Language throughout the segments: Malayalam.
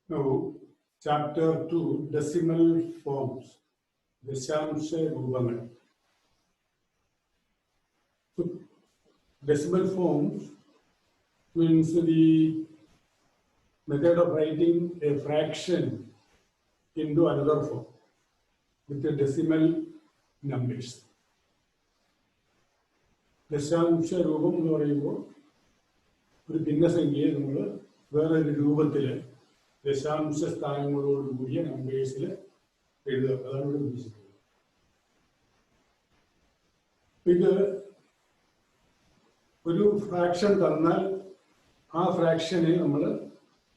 Now, chapter 2, decimal forms. ദശാംശ രൂപങ്ങൾ. So, decimal forms means the method of writing a fraction into another form with the decimal numbers. ദശാംശ രൂപം എന്ന് പറയുമ്പോൾ ഒരു ഭിന്നസംഖ്യയെ നമ്മൾ വേറൊരു രൂപത്തിൽ ദശാംശ സ്ഥാനങ്ങളോട് കൂടിയ നമ്പേഴ്സിൽ എഴുതുക. അതാണ് ഇവിടെ ഉദ്ദേശിക്കുന്നത്. ഇത് ഒരു ഫ്രാക്ഷൻ തന്നാൽ ആ ഫ്രാക്ഷനെ നമ്മൾ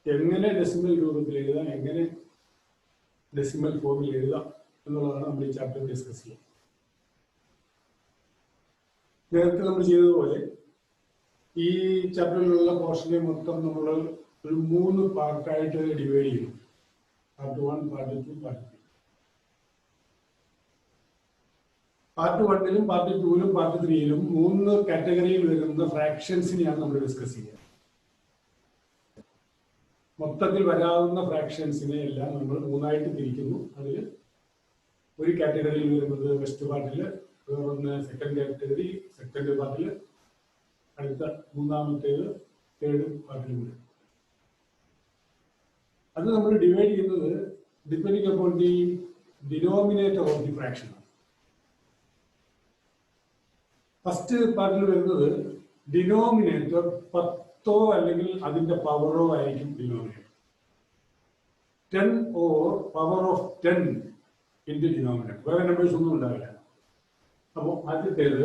എങ്ങനെ ഡെസിമൽ രൂപത്തിൽ എഴുതാം, എങ്ങനെ ഡെസിമൽ ഫോമിൽ എഴുതാം എന്നുള്ളതാണ് നമ്മൾ ഈ ചാപ്റ്റർ ഡിസ്കസ് ചെയ്യുന്നത്. നേരത്തെ നമ്മൾ ചെയ്തതുപോലെ ഈ ചാപ്റ്ററിലുള്ള പോർഷനെ മൊത്തം നമ്മൾ ഒരു 3 പാർട്ടായിട്ട് ഡിവൈഡ് ചെയ്യും. Part 1, part 2, part 3. പാർട്ട് 1ലും പാർട്ട് 2ലും പാർട്ട് 3ലും 3 കാറ്റഗറിയിൽ വരുന്ന ഫ്രാക്ഷൻസിനെയാണ് നമ്മൾ ഡിസ്കസ് ചെയ്യുക. മൊത്തത്തിൽ വരാവുന്ന ഫ്രാക്ഷൻസിനെ എല്ലാം നമ്മൾ 3ആയിട്ട് തിരിക്കുന്നു. അതിൽ ഒരു കാറ്റഗറിയിൽ വരുന്നത് ഫസ്റ്റ് പാർട്ടിൽ, വേറൊന്ന് സെക്കൻഡ് കാറ്റഗറി, സെക്കൻഡ് പാർട്ടിൽ, അടുത്ത മൂന്നാമത്തേത് തേർഡ് പാർട്ടിലും വരും. അത് നമ്മൾ ഡിവൈഡ് ചെയ്യുന്നത് depending upon the denominator of the fraction. First പാർട്ടിൽ വരുന്നത് ഡിനോമിനേറ്റർ 10 അല്ലെങ്കിൽ അതിന്റെ പവറോ ആയിരിക്കും denominator. 10 or power of 10 in the denominator. വേറെ നമ്പേഴ്സ് ഒന്നും ഉണ്ടാവില്ല. അപ്പോൾ ആദ്യത്തേത്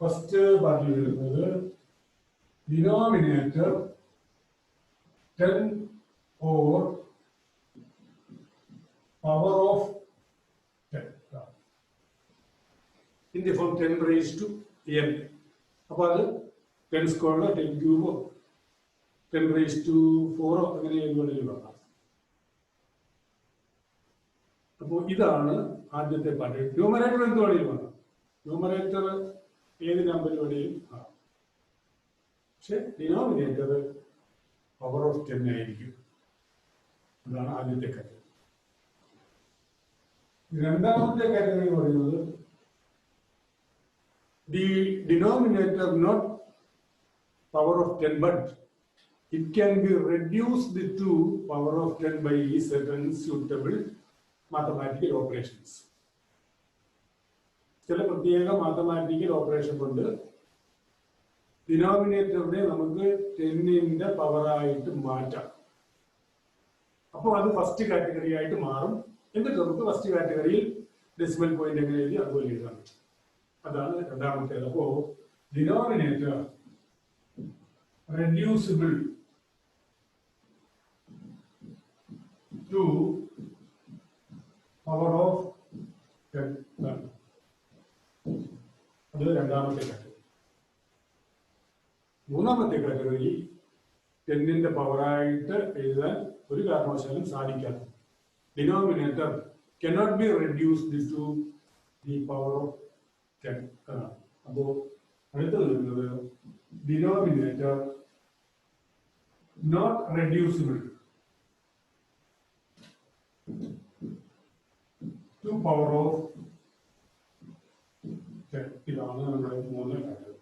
ഫസ്റ്റ് പാർട്ടിൽ വരുന്നത് denominator 10 or power of 10 in the form 10 raised to n. അപ്പോൾ അത് 10 സ്ക്വയർ, 10 ക്യൂബ്, 10 raised to 4 അങ്ങനെ ഏതുവേണമെങ്കിലും പറയാം. അപ്പോൾ ഇതാണ് ആദ്യത്തെ പാർട്ട്. ന്യൂമറേറ്റർ എന്ത് വേണമെങ്കിലും പറയാം. ന്യൂമറേറ്റർ ഏത് നമ്പർ വേണമെങ്കിലും ആകാം. പക്ഷെ ഡിനോമിനേറ്റർ പവർ ഓഫ് 10 ആയിരിക്കും. അതാണ് ആദ്യത്തെ കാറ്റഗറി. രണ്ടാമത്തെ കാറ്റഗറി എന്ന് പറയുന്നത് the denominator not power of 10 but it can be reduced to power of 10 by certain suitable mathematical operations. ചില പ്രത്യേക മാത്തമാറ്റിക്കൽ ഓപ്പറേഷൻ കൊണ്ട് ഡിനോമിനേറ്ററിനെ നമുക്ക് 10ന്റെ പവറായിട്ട് മാറ്റാം. അപ്പോൾ അത് ഫസ്റ്റ് കാറ്റഗറി ആയിട്ട് മാറും. എന്നിട്ട് നമുക്ക് ഫസ്റ്റ് കാറ്റഗറിയിൽ ഡെസിമൽ പോയിന്റ് എങ്ങനെ എഴുതി അതുപോലെ എഴുതാൻ പറ്റും. അതാണ് രണ്ടാമത്തേത്. അപ്പോ denominator reducible to power of 10. അത് രണ്ടാമത്തെ കാറ്റഗറി. മൂന്നാമത്തെ കാറ്റഗറി 10ന്റെ പവറായിട്ട് എഴുതാൻ ഒരു കാരണവശാലും സാധിക്കാത്ത denominator cannot be reduced to the power of 10. അപ്പോൾ അടുത്തത് വരുന്നത് denominator not reducible to power of 10. ഇതാണ് നമ്മുടെ 3 കാറ്റഗറി.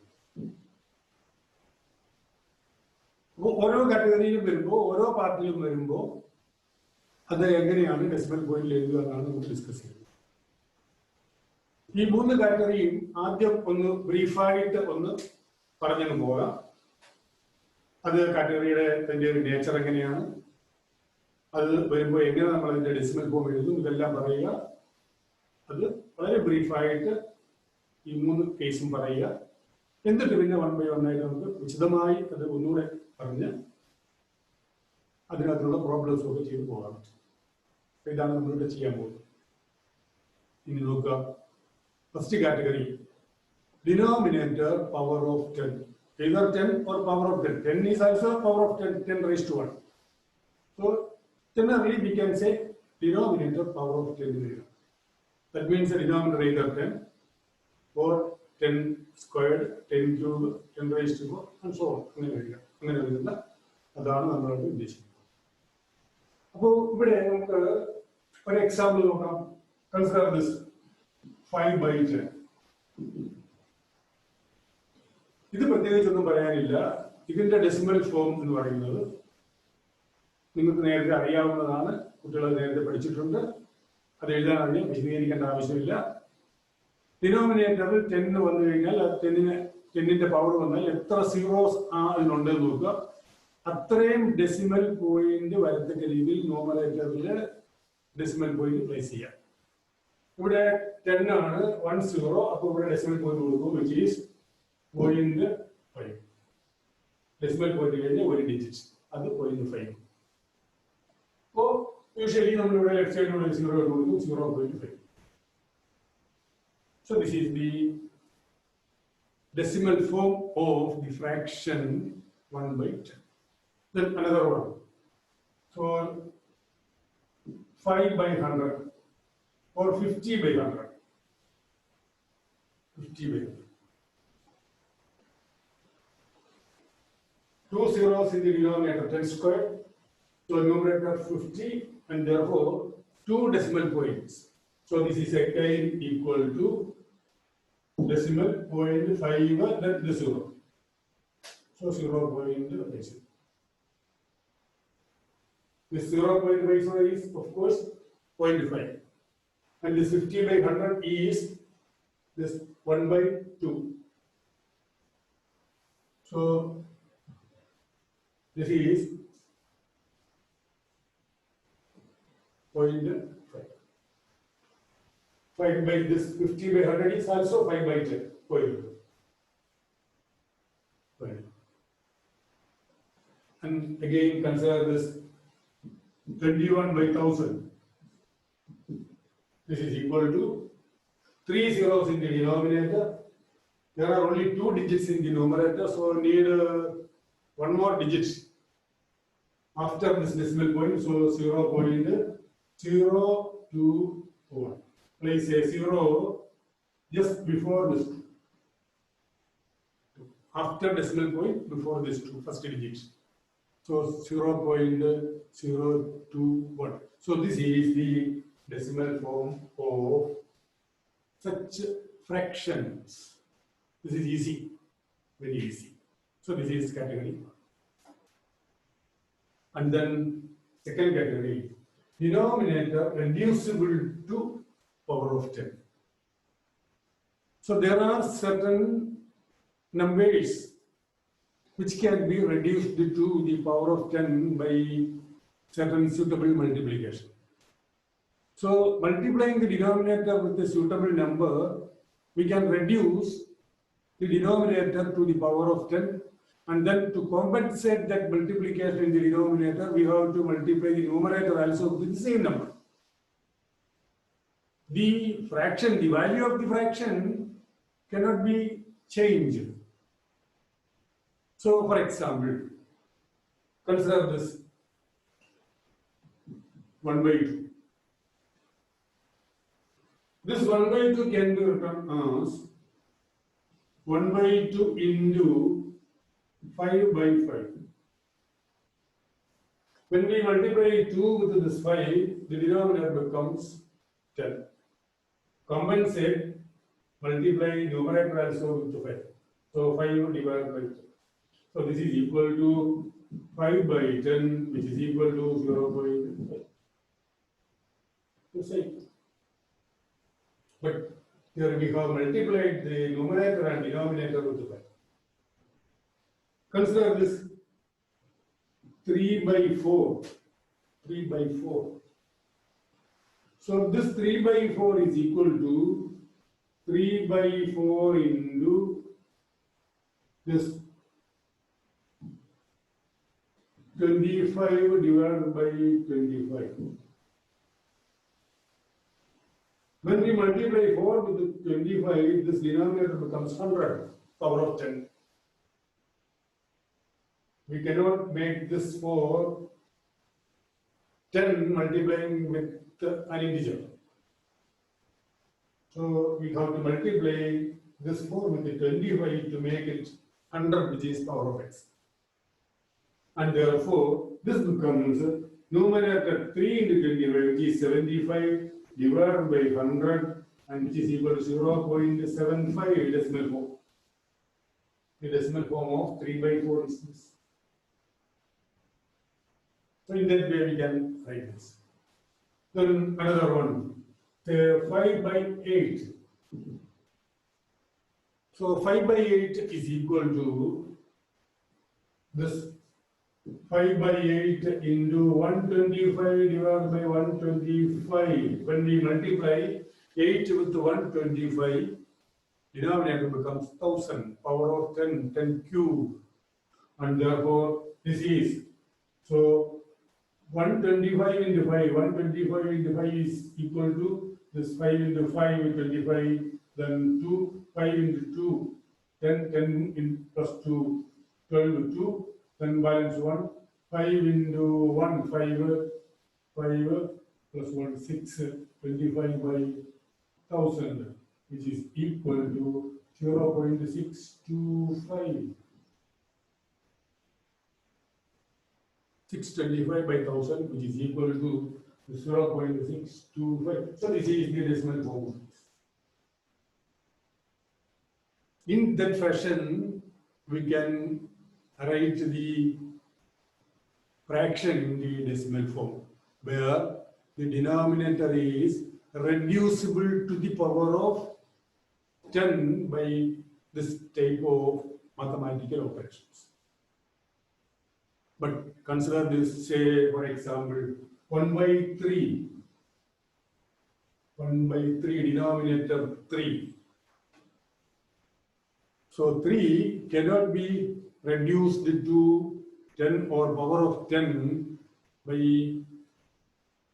അപ്പോൾ ഓരോ കാറ്റഗറിയിലും വരുമ്പോൾ, ഓരോ പാർട്ടിലും വരുമ്പോൾ അത് എങ്ങനെയാണ് ഡെസിമൽ പോയിന്റിൽ എഴുതുക എന്നാണ് നമുക്ക് ഡിസ്കസ് ചെയ്യുന്നത്. ഈ 3 കാറ്റഗറിയും ആദ്യം ഒന്ന് ബ്രീഫായിട്ട് ഒന്ന് പറഞ്ഞങ്ങ് പോകാം. അത് കാറ്റഗറിയുടെ അതിൻ്റെ ഒരു നേച്ചർ എങ്ങനെയാണ്, അത് വരുമ്പോൾ എങ്ങനെ നമ്മൾ അതിന്റെ ഡെസിമൽ ഫോം എഴുതും, ഇതെല്ലാം പറയുക. അത് വളരെ ബ്രീഫായിട്ട് ഈ 3 കേസും പറയുക. എന്നിട്ട് പിന്നെ 1 by 1 ആയിട്ട് നമുക്ക് വിശദമായി അത് ഒന്നുകൂടെ പറഞ്ഞ് അതിനകത്തുള്ള പ്രോബ്ലംസ് ഒക്കെ ചെയ്തു പോകാൻ പറ്റും. ഇതാണ് നമ്മളിവിടെ ചെയ്യാൻ പോകുന്നത്. ഇനി നോക്കുക, first category denominator power of 10. either 10 or power of 10. 10 is also power of 10, 10 raised to 1. So generally we can say denominator power of 10. That means the denominator either 10 or 10 squared, 10 cubed, 10 raised to 4 and so on. അങ്ങനെ വരുന്ന അതാണ് നമ്മളോട് ഉദ്ദേശിക്കുന്നത്. For example, consider this 5 by 10. This is the decimal form. You can read the denominator 10 10 in the power of zeros are അത്രയും decimal point വരത്തക്ക രീതിയിൽ numerator decimal point place ചെയ്യാം. ഇവിടെ 10 ആണ് 10 അപ്പോൾ ഇവിടെ decimal point കൊടുക്കും which is 0.5. decimal point കഴിഞ്ഞ ഒരു digit അത് 0.5. അപ്പോൾ usually നമ്മൾ ഇവിടെ ലെഫ്റ്റ് സൈഡിലുള്ള 0 കൊടുക്കും 0.5. So this is the decimal form of the fraction 1 by 10. Then another one. So 5 by 100 or 50 by 100. 50 by 100. 2 zeros in the denominator 10 square. So numerator 50 and therefore 2 decimal points. So this is again equal to decimal point 5 then the 0. So 0.5. This 0.5 is of course 0.5 and this 50 by 100 is this 1 by 2. So this is 0.5. 5 by this 50 by 100 is also 5 by 10. 0.5. And again consider this 21 by 1000. This is equal to 3 zeros in the denominator. There are only 2 digits in the numerator, so need one more digit after this decimal point. So 0.021. Place a 0 just before this 2. After decimal point, before this 2, first digit. So 0.021. So this is the decimal form of such fractions. This is easy, very easy. So this is category. And then second category, denominator reducible to power of 10. So there are certain numbers which can be reduced to the power of 10 by certain suitable multiplication. So multiplying the denominator with a suitable number, we can reduce the denominator to the power of 10, and then to compensate that multiplication in the denominator, we have to multiply the numerator also with the same number. The fraction, the value of the fraction cannot be changed. So, for example, consider this 1 by 2. This 1 by 2 can be written as 1 by 2 into 5 by 5. When we multiply 2 with this 5, the denominator becomes 10. Compensate, multiply numerator also with 5. So 5 divided by 2. So this is equal to 5 by 10, which is equal to 0.5. But here we have multiplied the numerator and denominator with 5. Consider this 3 by 4. 3 by 4. So this 3 by 4 is equal to 3 by 4 into this 25 divided by 25. When we multiply 4 with 25, this denominator becomes 100, power of 10. We cannot make this 4 10 multiplying with an integer. So we have to multiply this 4 with the 25 to make it 100, which is power of x. And therefore, this becomes numerator 3 into 25, which is 75 divided by 100, and which is equal to 0.75 decimal form. The decimal form of 3 by 4 is this. So in that way we can write this. Then another one, 5 by 8. So 5 by 8 is equal to this 5 by 8 into 125 divided by 125. When we multiply 8 with 125, denominator becomes 1000, power of 10, 10 cube. And therefore, this is, so 125 into 5, 125 into 5 is equal to this 5 into 5 is 25, then 2, 5 into 2, 10, 10 in plus 2, 12 2, then balance 1, 5 into 1, 5 plus 1, 6, 25 by 1000, which is equal to 0.625. 625 by 1000, which is equal to 0.625. So this is the decimal form. In that fashion, we can write the fraction in the decimal form, where the denominator is reducible to the power of 10 by this type of mathematical operations. But consider this, say, for example, 1 by 3, denominator 3. So 3 cannot be reduced to 10 or power of 10 by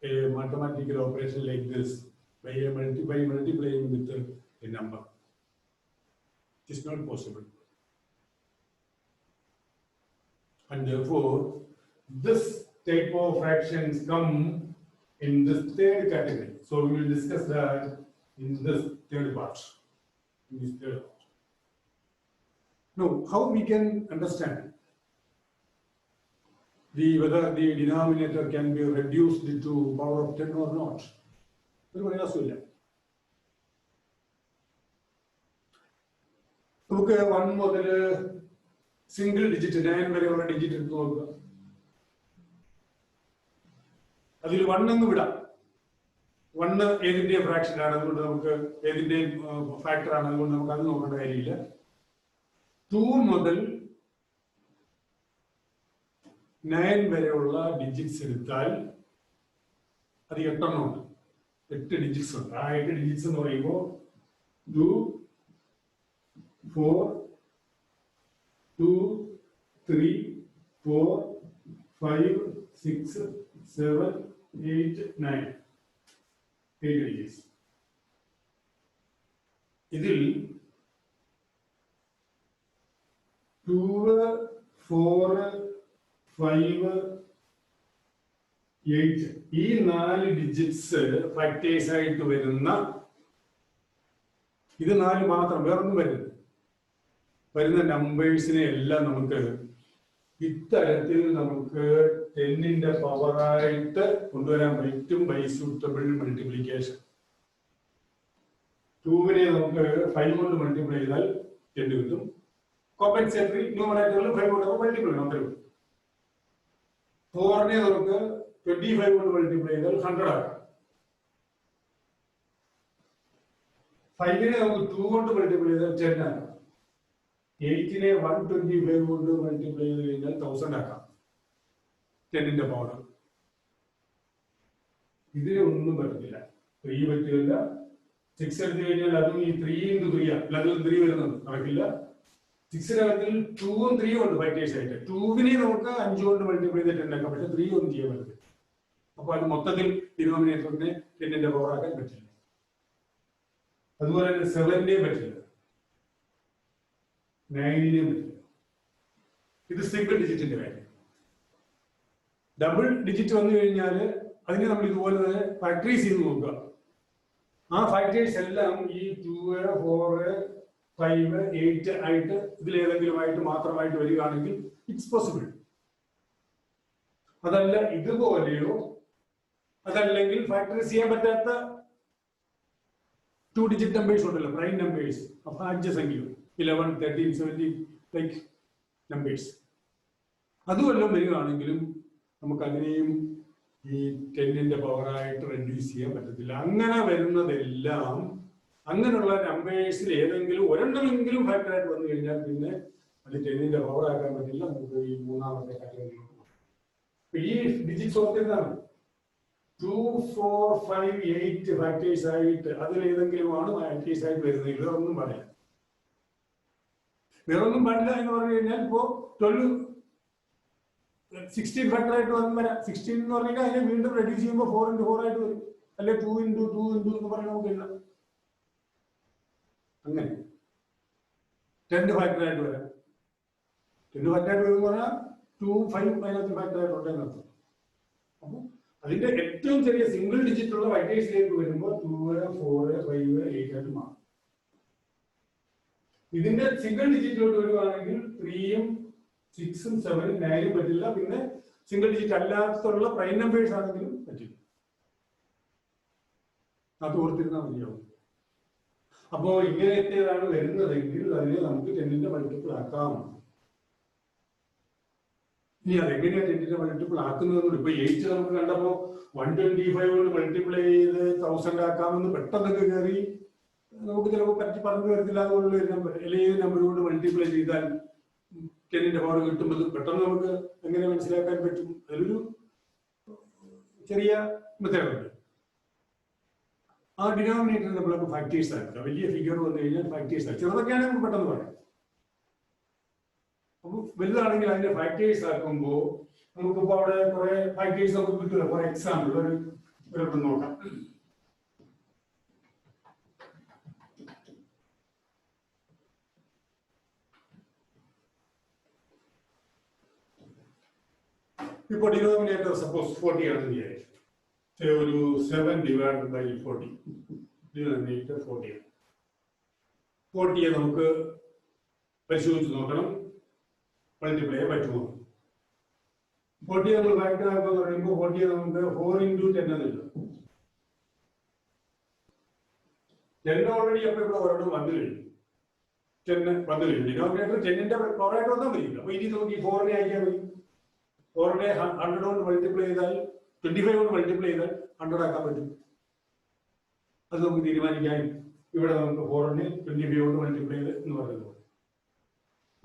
a mathematical operation like this, by multiplying with a number. It is not possible. And therefore, this type of fractions come in this third category. So we will discuss that in this third part. Now, how we can understand whether the denominator can be reduced to power of 10 or not? നമുക്ക് 1 മുതൽ സിംഗിൾ ഡിജിറ്റ് 9 വരെയുള്ള ഡിജിറ്റ് എടുത്ത് നോക്കുക. അതിൽ 1 അങ്ങ് വിടാം. 1 ഏതിന്റെ ഫ്രാക്ഷൻ ആണ്, അതുകൊണ്ട് നമുക്ക് ഏതിന്റെ ഫാക്ടർ ആണ്, അതുകൊണ്ട് നമുക്ക് അത് നോക്കേണ്ട കാര്യമില്ല. 2 മുതൽ 9 വരെയുള്ള ഡിജിറ്റ്സ് എടുത്താൽ അത് 8 എണ്ണമുണ്ട്, 8 ഡിജിറ്റ്സ് ഉണ്ട്. ആ 8 ഡിജിറ്റ്സ് എന്ന് പറയുമ്പോൾ 2, 4, 2, 3, 4, 5, 6, 7, 8, 9. 8 digits. ഇതിൽ 2, 4, 5, 8 ഈ 4 ഡിജിറ്റ്സ് ഫാക്ടേഴ്സ് ആയിട്ട് വരുന്ന, ഇത് 4 മാത്രം, വേറൊന്നും വരുന്ന നമ്പേഴ്സിനെ എല്ലാം നമുക്ക് ഇത്തരത്തിൽ നമുക്ക് 10ന്റെ പവറായിട്ട് കൊണ്ടുവരാൻ പറ്റും ബൈ സ്യൂട്ടബിൾ മൾട്ടിപ്ലിക്കേഷൻ. 2വിനെ നമുക്ക് 5 കൊണ്ട് മൾട്ടിപ്ലൈ ചെയ്താൽ 10 കിട്ടും. കോമ്പൻസേറ്ററി ന്യൂമറേറ്ററിൽ 5 കൊണ്ട് മൾട്ടിപ്ലൈ ചെയ്യാൻ പറ്റും. 4നെ നമുക്ക് 25 കൊണ്ട് മൾട്ടിപ്ലൈ ചെയ്താൽ 100 ആക്കാം. 5നെ നമുക്ക് 2 കൊണ്ട് മൾട്ടിപ്ലൈ ചെയ്താൽ 10 ആക്കാം. 8നെ 125 കൊണ്ട് മൾട്ടിപ്ലൈ ചെയ്ത് കഴിഞ്ഞാൽ 1000 ആക്കാം. 10ന്റെ പവർ. ഇതിനെ ഒന്നും പറ്റത്തില്ല. 3 പറ്റില്ല. 6 എടുത്തു കഴിഞ്ഞാൽ അതും ഈ 3 into 3 ആണ്. അതിൽ 3 വരുന്നത് നടക്കില്ല. 6-നകത്തിൽ 2ഉം 3ഉം ഉണ്ട് ഫാക്ടേഴ്സ് ആയിട്ട്. 2വിനെ നമുക്ക് 5 കൊണ്ട് മൾട്ടിപ്ലൈ ചെയ്തിട്ട് ഉണ്ടാക്കാം, പക്ഷെ 3 ഒന്നും ചെയ്യാൻ പറ്റില്ല. അപ്പൊ അത് മൊത്തത്തിൽ ഡിനോമിനേറ്ററിനെ 10ന്റെ പവർ ആക്കാൻ പറ്റില്ല. അതുപോലെ തന്നെ 7നെ പറ്റില്ല, 9നെ പറ്റില്ല. ഇത് സിംഗിൾ ഡിജിറ്റിന്റെ കാര്യം. ഡബിൾ ഡിജിറ്റ് വന്നു കഴിഞ്ഞാൽ അതിനെ നമ്മൾ ഇതുപോലെ തന്നെ ഫാക്ടറൈസ് ചെയ്ത് നോക്കുക. ആ ഫാക്ടേഴ്സ് എല്ലാം ഈ 2, 4, 5, 8 ആയിട്ട് ഇതിലേതെങ്കിലും ആയിട്ട് മാത്രമായിട്ട് വരികയാണെങ്കിൽ ഇറ്റ്സ് പോസിബിൾ. അതല്ല ഇതുപോലെയോ അതല്ലെങ്കിൽ ഫാക്ടറൈസ് ചെയ്യാൻ പറ്റാത്ത 2 ഡിജിറ്റ് നമ്പേഴ്സ് ഉണ്ടല്ലോ, പ്രൈം നമ്പേഴ്സ്, അഭാജ്യസംഖ്യ 11, 13, 17 ലൈക്ക് നമ്പേഴ്സ്, അതുമെല്ലാം വരികയാണെങ്കിലും നമുക്ക് അതിനെയും ഈ 10ന്റെ പവറായിട്ട് റെഡ്യൂസ് ചെയ്യാൻ പറ്റത്തില്ല. അങ്ങനെ വരുന്നതെല്ലാം അങ്ങനെയുള്ള നമ്പേഴ്സിൽ ഏതെങ്കിലും ഒരെണ്ണമെങ്കിലും ഫാക്ടറായിട്ട് വന്നു കഴിഞ്ഞാൽ പിന്നെ അത് 10ന്റെ പവർ ആക്കാൻ പറ്റില്ല. നമുക്ക് ഈ മൂന്നാമത്തെ കാറ്റഗറി ഈ ഡിജിറ്റ്സ് ഓർത്തിരുന്നാണ് 2, 4, 5, 8 ഫാക്ടേഴ്സ് ആയിട്ട് അതിലേതെങ്കിലുമാണ് ഫാക്ടേഴ്സ് ആയിട്ട് വരുന്നത്. വേറൊന്നും പാടില്ല. വേറൊന്നും പാടില്ല എന്ന് പറഞ്ഞു കഴിഞ്ഞാൽ ഇപ്പോ 12 16 ഫാക്ടറായിട്ട് വരാം. 16 എന്ന് പറഞ്ഞാൽ അതിനെ വീണ്ടും റെഡ്യൂസ് ചെയ്യുമ്പോൾ 4 into 4 ആയിട്ട് വരും, അല്ലെ 2 into 2 into എന്ന് പറഞ്ഞാൽ നമുക്ക് എഴുതാം. അങ്ങനെ 10 ഫാക്ടറായിട്ട് വരാം. 10 ഫാക്ടറായിട്ട് വരുന്ന പറഞ്ഞാൽ 2, 5 അതിനകത്ത് ഫാക്ടറായിട്ട് ഉണ്ടെന്ന് അർത്ഥം. അപ്പൊ അതിന്റെ ഏറ്റവും ചെറിയ സിംഗിൾ ഡിജിറ്റ് ഉള്ള ഫാക്ടേഴ്സിലേക്ക് വരുമ്പോൾ 2, 4, 5, 8 ആയിട്ട് മാറും. ഇതിന്റെ സിംഗിൾ ഡിജിറ്റിലോട്ട് വരുവാണെങ്കിൽ 3ഉം 6ഉം 7ഉം 9ഉം പറ്റില്ല. പിന്നെ സിംഗിൾ ഡിജിറ്റ് അല്ലാത്തുള്ള പ്രൈം നമ്പേഴ്സ് ആണെങ്കിലും പറ്റില്ല. അത് ഓർത്തിരുന്നാൽ മതിയാവും. അപ്പോ ഇങ്ങനെയൊക്കെയാണ് വരുന്നതെങ്കിൽ അതിനെ നമുക്ക് 10ന്റെ മൾട്ടിപ്പിൾ ആക്കാം. ഇനി അതെങ്ങനെയാ 10ന്റെ മൾട്ടിപ്പിൾ ആക്കുന്നതെന്ന് ഇപ്പൊ 8 നമുക്ക് കണ്ടപ്പോ 125 കൊണ്ട് മൾട്ടിപ്ലൈ ചെയ്ത് 1000 ആക്കാമെന്ന് പെട്ടെന്നൊക്കെ കയറി നമുക്ക് ചിലപ്പോൾ പറ്റി പറഞ്ഞു വരത്തില്ല. അതുകൊണ്ടുള്ള ഒരു നമ്പർ അല്ലെങ്കിൽ ഏത് നമ്പർ കൊണ്ട് മൾട്ടിപ്ലൈ ചെയ്താൽ 10ന്റെ പവർ കിട്ടുമ്പോൾ പെട്ടെന്ന് നമുക്ക് എങ്ങനെ മനസ്സിലാക്കാൻ പറ്റും? അതിലൊരു ചെറിയ മെത്തേഡുണ്ട്. ആ ഡിനോമിനേറ്റർ നമ്മളൊക്കെ ഫാക്ടേഴ്സ് ആക്കുക. വലിയ ഫിഗർ വന്നു കഴിഞ്ഞാൽ ഫാക്ടേഴ്സ് ആക്കുക. ചെറുതൊക്കെയാണെങ്കിൽ നമുക്ക് പെട്ടെന്ന് പറയാം. അപ്പൊ വലുതാണെങ്കിൽ അതിന്റെ ഫാക്ടേഴ്സ് ആക്കുമ്പോൾ നമുക്കിപ്പോ അവിടെ കുറെ ഫാക്ടേഴ്സ് നമുക്ക് കിട്ടില്ല. ഫോർ എക്സാമ്പിൾ ഒരു നോക്കാം. ഇപ്പോൾ ഡിനോമിനേറ്റർ സപ്പോസ് 40 ആണെന്ന് വിചാരിച്ചു. ഒരു 7 divided by 40 ഡിനോമിനേറ്റർ 40 ആണ്. 40യെ നമുക്ക് പരിശോധിച്ച് നോക്കണം, മൾട്ടിപ്ലൈ പറ്റുമോ. 40 നമ്മൾ ഫാക്ടർ ആക്കുക പറയുമ്പോൾ 40യെ നമുക്ക് 4 into 10 എന്നില്ല. 10 ഓൾറെഡി അപ്പൊ ഇവിടെ ഒരെണ്ണം വന്നു കഴിഞ്ഞു. 10 വന്നു കഴിഞ്ഞു. ഡിനോമിനേറ്റർ 10ന്റെ പവറായിട്ട് വന്നാൽ മതി. അപ്പൊ ഇനി നമുക്ക് ഈ 4നെ അയക്കാൻ മതി. 4നെ 100 കൊണ്ട് മൾട്ടിപ്ലൈ ചെയ്താൽ 25 കൊണ്ട് മൾട്ടിപ്ലൈ ചെയ്താൽ 100 ആക്കാൻ പറ്റും. അത് നമുക്ക് തീരുമാനിക്കാൻ ഇവിടെ നമുക്ക് 4നെ 25 കൊണ്ട് മൾട്ടിപ്ലൈ ചെയ്ത് എന്ന് പറയുന്നത്.